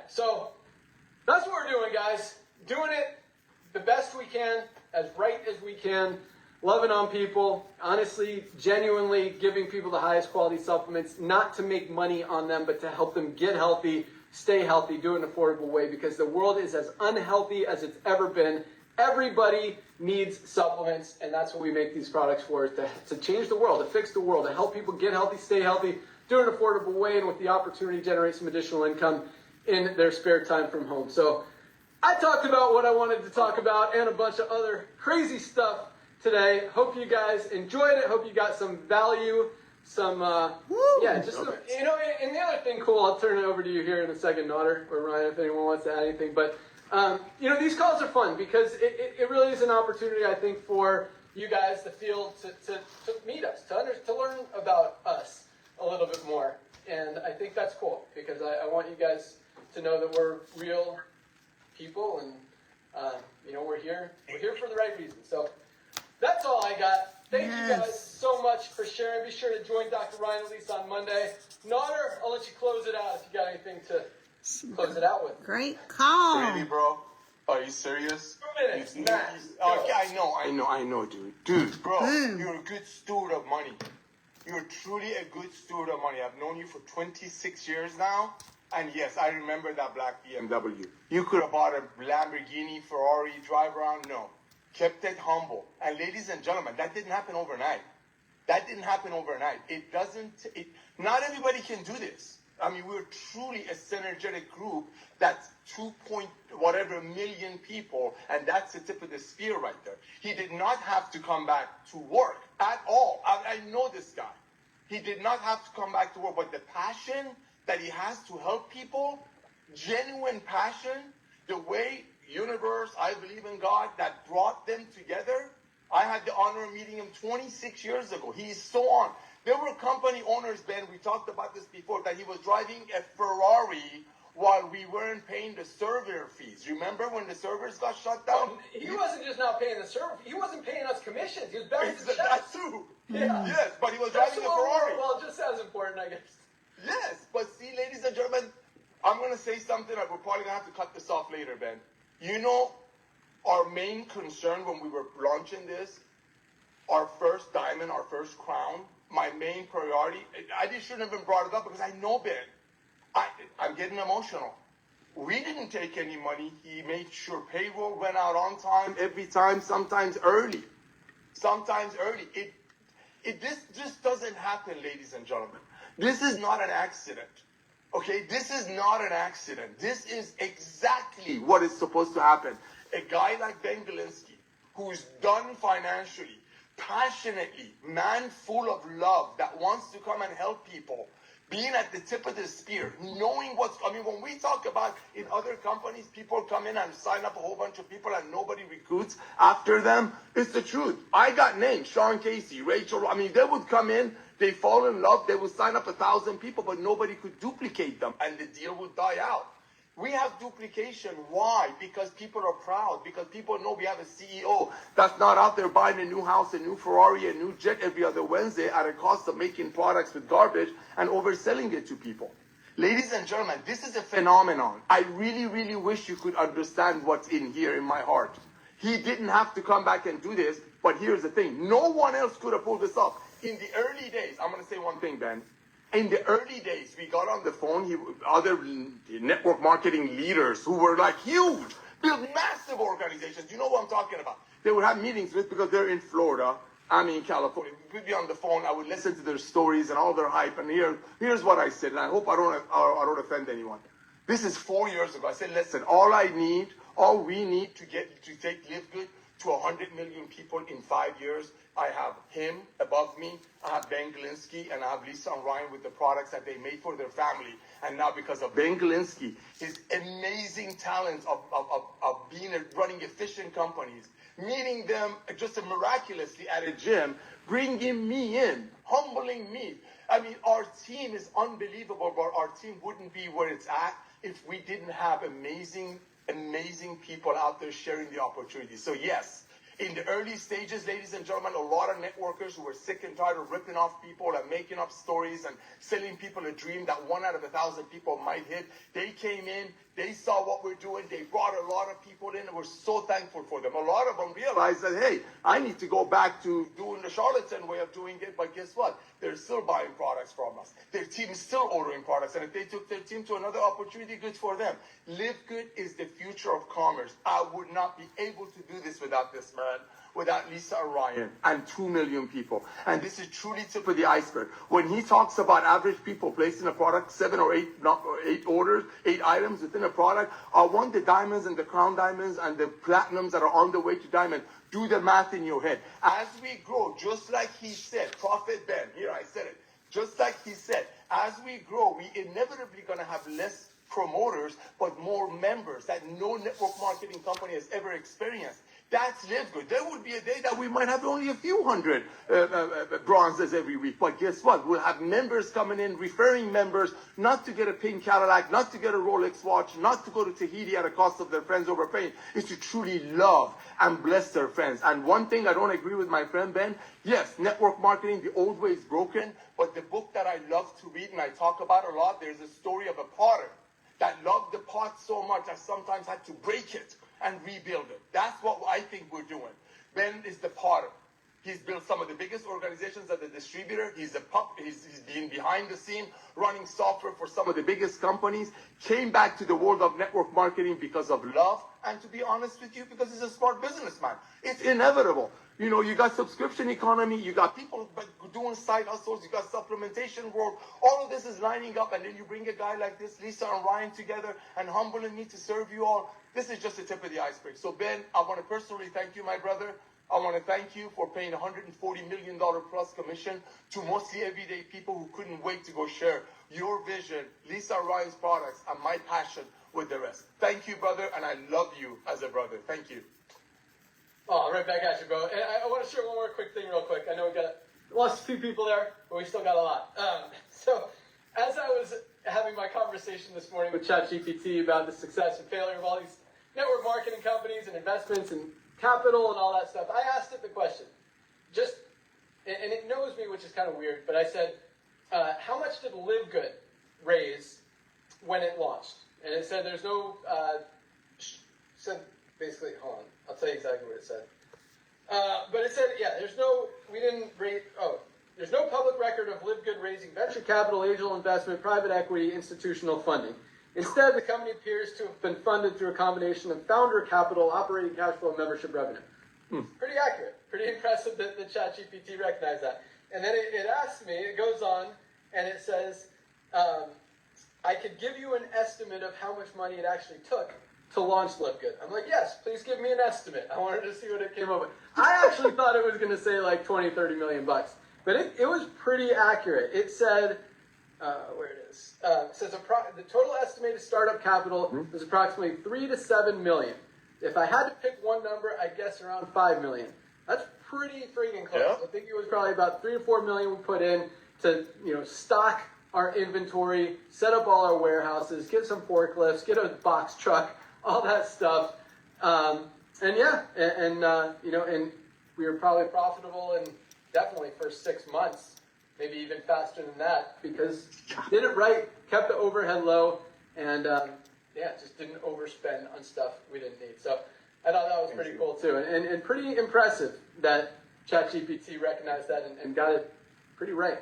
so that's what we're doing, guys. Doing it the best we can, as right as we can, loving on people, honestly, genuinely giving people the highest quality supplements, not to make money on them, but to help them get healthy, stay healthy, do it in an affordable way, because the world is as unhealthy as it's ever been. Everybody needs supplements, and that's what we make these products for, is to change the world, to fix the world, to help people get healthy, stay healthy, do it in an affordable way, and with the opportunity to generate some additional income in their spare time from home. So I talked about what I wanted to talk about and a bunch of other crazy stuff today. Hope you guys enjoyed it. Hope you got some value, some, and the other thing, cool, I'll turn it over to you here in a second, Otter, or Ryan, if anyone wants to add anything. But, these calls are fun because it really is an opportunity, I think, for you guys, the field, to meet us, to learn about us a little bit more. And I think that's cool because I want you guys to know that we're real people and, we're here for the right reason. So that's all I got. Thank you guys so much for sharing. Be sure to join Dr. Ryan and Lisa on Monday. Nader, I'll let you close it out if you got anything to close it out with. Great call. Really, bro? Are you serious? 2 minutes, max. Okay, I know, dude. Dude, bro, Boom. you're a good steward of money. You're truly a good steward of money. I've known you for 26 years now. And yes, I remember that black BMW. You could have bought a Lamborghini, Ferrari, drive around. No. Kept it humble. And ladies and gentlemen, that didn't happen overnight. That didn't happen overnight. Not everybody can do this. I mean, we're truly a synergetic group that's 2.whatever million people, and that's the tip of the spear right there. He did not have to come back to work at all. I know this guy. He did not have to come back to work, but the passion that he has to help people, genuine passion, the way universe, I believe in God, that brought them together. I had the honor of meeting him 26 years ago. He's so on. There were company owners, Ben, we talked about this before, that he was driving a Ferrari while we weren't paying the server fees. Remember when the servers got shut down? He wasn't just not paying the server. He wasn't paying us commissions. He was bouncing checks. That's true. Yeah. Yes, but he was That's driving a Ferrari. well, just as important, I guess. Yes, but see, ladies and gentlemen, I'm going to say something that we're probably going to have to cut this off later, Ben. You know, our main concern when we were launching this, our first diamond, our first crown, my main priority, I just shouldn't have even brought it up because I know Ben. I'm getting emotional. We didn't take any money. He made sure payroll went out on time, every time, sometimes early. This just doesn't happen, ladies and gentlemen. This is not an accident. Okay, this is not an accident. This is exactly what is supposed to happen. A guy like Ben Galinsky, who's done financially, passionately, man full of love, that wants to come and help people, being at the tip of the spear, knowing when we talk about in other companies, people come in and sign up a whole bunch of people and nobody recruits after them, it's the truth. I got names, Sean Casey, Rachel, they would come in, they fall in love, they would sign up 1,000 people, but nobody could duplicate them, and the deal would die out. We have duplication. Why? Because people are proud. Because people know we have a CEO that's not out there buying a new house, a new Ferrari, a new jet every other Wednesday at a cost of making products with garbage and overselling it to people. Ladies and gentlemen, this is a phenomenon. I really, really wish you could understand what's in here in my heart. He didn't have to come back and do this, but here's the thing. No one else could have pulled this off. In the early days, I'm going to say one thing, Ben. In the early days, we got on the phone, other network marketing leaders who were like huge, built massive organizations. You know what I'm talking about. They would have meetings with, because they're in Florida, I'm in California. We'd be on the phone, I would listen to their stories and all their hype, and here's what I said, and I hope I don't offend anyone. This is 4 years ago. I said, listen, all we need to take Livegood to 100 million people in 5 years. I have him above me, I have Ben Galinsky, and I have Lisa and Ryan with the products that they made for their family. And now because of Ben Galinsky, his amazing talents of running efficient companies, meeting them just miraculously at a gym, bringing me in, humbling me. Our team is unbelievable, but our team wouldn't be where it's at if we didn't have amazing people out there sharing the opportunity. So yes, in the early stages, ladies and gentlemen, a lot of networkers who were sick and tired of ripping off people and making up stories and selling people a dream that 1 out of 1,000 people might hit, they came in, they saw what we're doing, they brought a lot of people in, and we're so thankful for them. A lot of them realized that, hey, I need to go back to doing the charlatan way of doing it, but guess what? They're still buying products from us. Their team is still ordering products, and if they took their team to another opportunity, good for them. Livegood is the future of commerce. I would not be able to do this without this man, without Lisa and Ryan and 2 million people. And this is truly tip of the iceberg. When he talks about average people placing a product, 7 or 8 orders, 8 items within a product, I want the diamonds and the crown diamonds and the platinums that are on the way to diamond. Do the math in your head. As we grow, just like he said, Prophet Ben, here I said it, just like he said, as we grow, we inevitably going to have less promoters, but more members that no network marketing company has ever experienced. That's Livegood. There would be a day that we might have only a few hundred bronzes every week. But guess what? We'll have members coming in, referring members, not to get a pink Cadillac, not to get a Rolex watch, not to go to Tahiti at the cost of their friends overpaying. It's to truly love and bless their friends. And one thing I don't agree with my friend Ben, yes, network marketing, the old way is broken. But the book that I love to read and I talk about a lot, there's a story of a potter that loved the pot so much that sometimes had to break it and rebuild it. That's what I think we're doing. Ben is the potter. He's built some of the biggest organizations as a distributor. He's been behind the scene running software for some of the biggest companies. Came back to the world of network marketing because of love. And to be honest with you, because he's a smart businessman. It's inevitable. You know, you got subscription economy, you got people doing side hustles, you got supplementation world. All of this is lining up, and then you bring a guy like this, Lisa and Ryan, together and humbling me to serve you all. This is just the tip of the iceberg. So Ben, I want to personally thank you, my brother. I want to thank you for paying $140 million plus commission to mostly everyday people who couldn't wait to go share your vision, Lisa Ryan's products, and my passion with the rest. Thank you, brother, and I love you as a brother. Thank you. Oh, right back at you, bro. And I want to share one more quick thing real quick. I know we lost a few people there, but we still got a lot. So as I was having my conversation this morning with ChatGPT about the success and failure of all these network marketing companies and investments and capital and all that stuff, I asked it the question, and it knows me, which is kind of weird, but I said, how much did Livegood raise when it launched? And it said there's no, basically, hold on, I'll tell you exactly what it said. But it said, yeah, there's no public record of Livegood raising venture capital, angel investment, private equity, institutional funding. Instead, the company appears to have been funded through a combination of founder capital, operating cash flow, and membership revenue. Pretty accurate. Pretty impressive that the ChatGPT recognized that. And then it asks me, it goes on, and it says, I could give you an estimate of how much money it actually took to launch Livegood. I'm like, yes, please give me an estimate. I wanted to see what it came up with. I actually thought it was going to say like 20, 30 million bucks. But it was pretty accurate. It said, where it is, it says the total estimated startup capital was approximately 3 to 7 million. If I had to pick one number, I'd guess around 5 million. That's pretty freaking close. Yeah. I think it was probably about 3 to 4 million we put in to, stock our inventory, set up all our warehouses, get some forklifts, get a box truck, all that stuff. And we were probably profitable in definitely first 6 months, maybe even faster than that, because did it right, kept the overhead low, and just didn't overspend on stuff we didn't need. So I thought that was pretty cool too, and pretty impressive that ChatGPT recognized that and got it pretty right.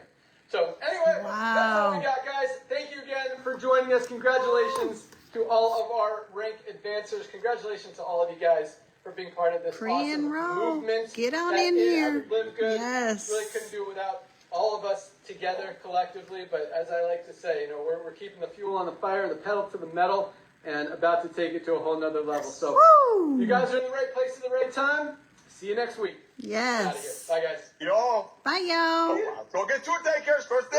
So anyway, That's all we got, guys. Thank you again for joining us. Congratulations to all of our rank advancers. Congratulations to all of you guys for being part of this awesome movement. Get on in here. Livegood. Yes. Really couldn't do it without all of us together collectively. But as I like to say, we're keeping the fuel on the fire, the pedal to the metal, and about to take it to a whole nother level. So you guys are in the right place at the right time. See you next week. Yes. Bye, guys. Yo. Bye, y'all. Go get 2 takers first.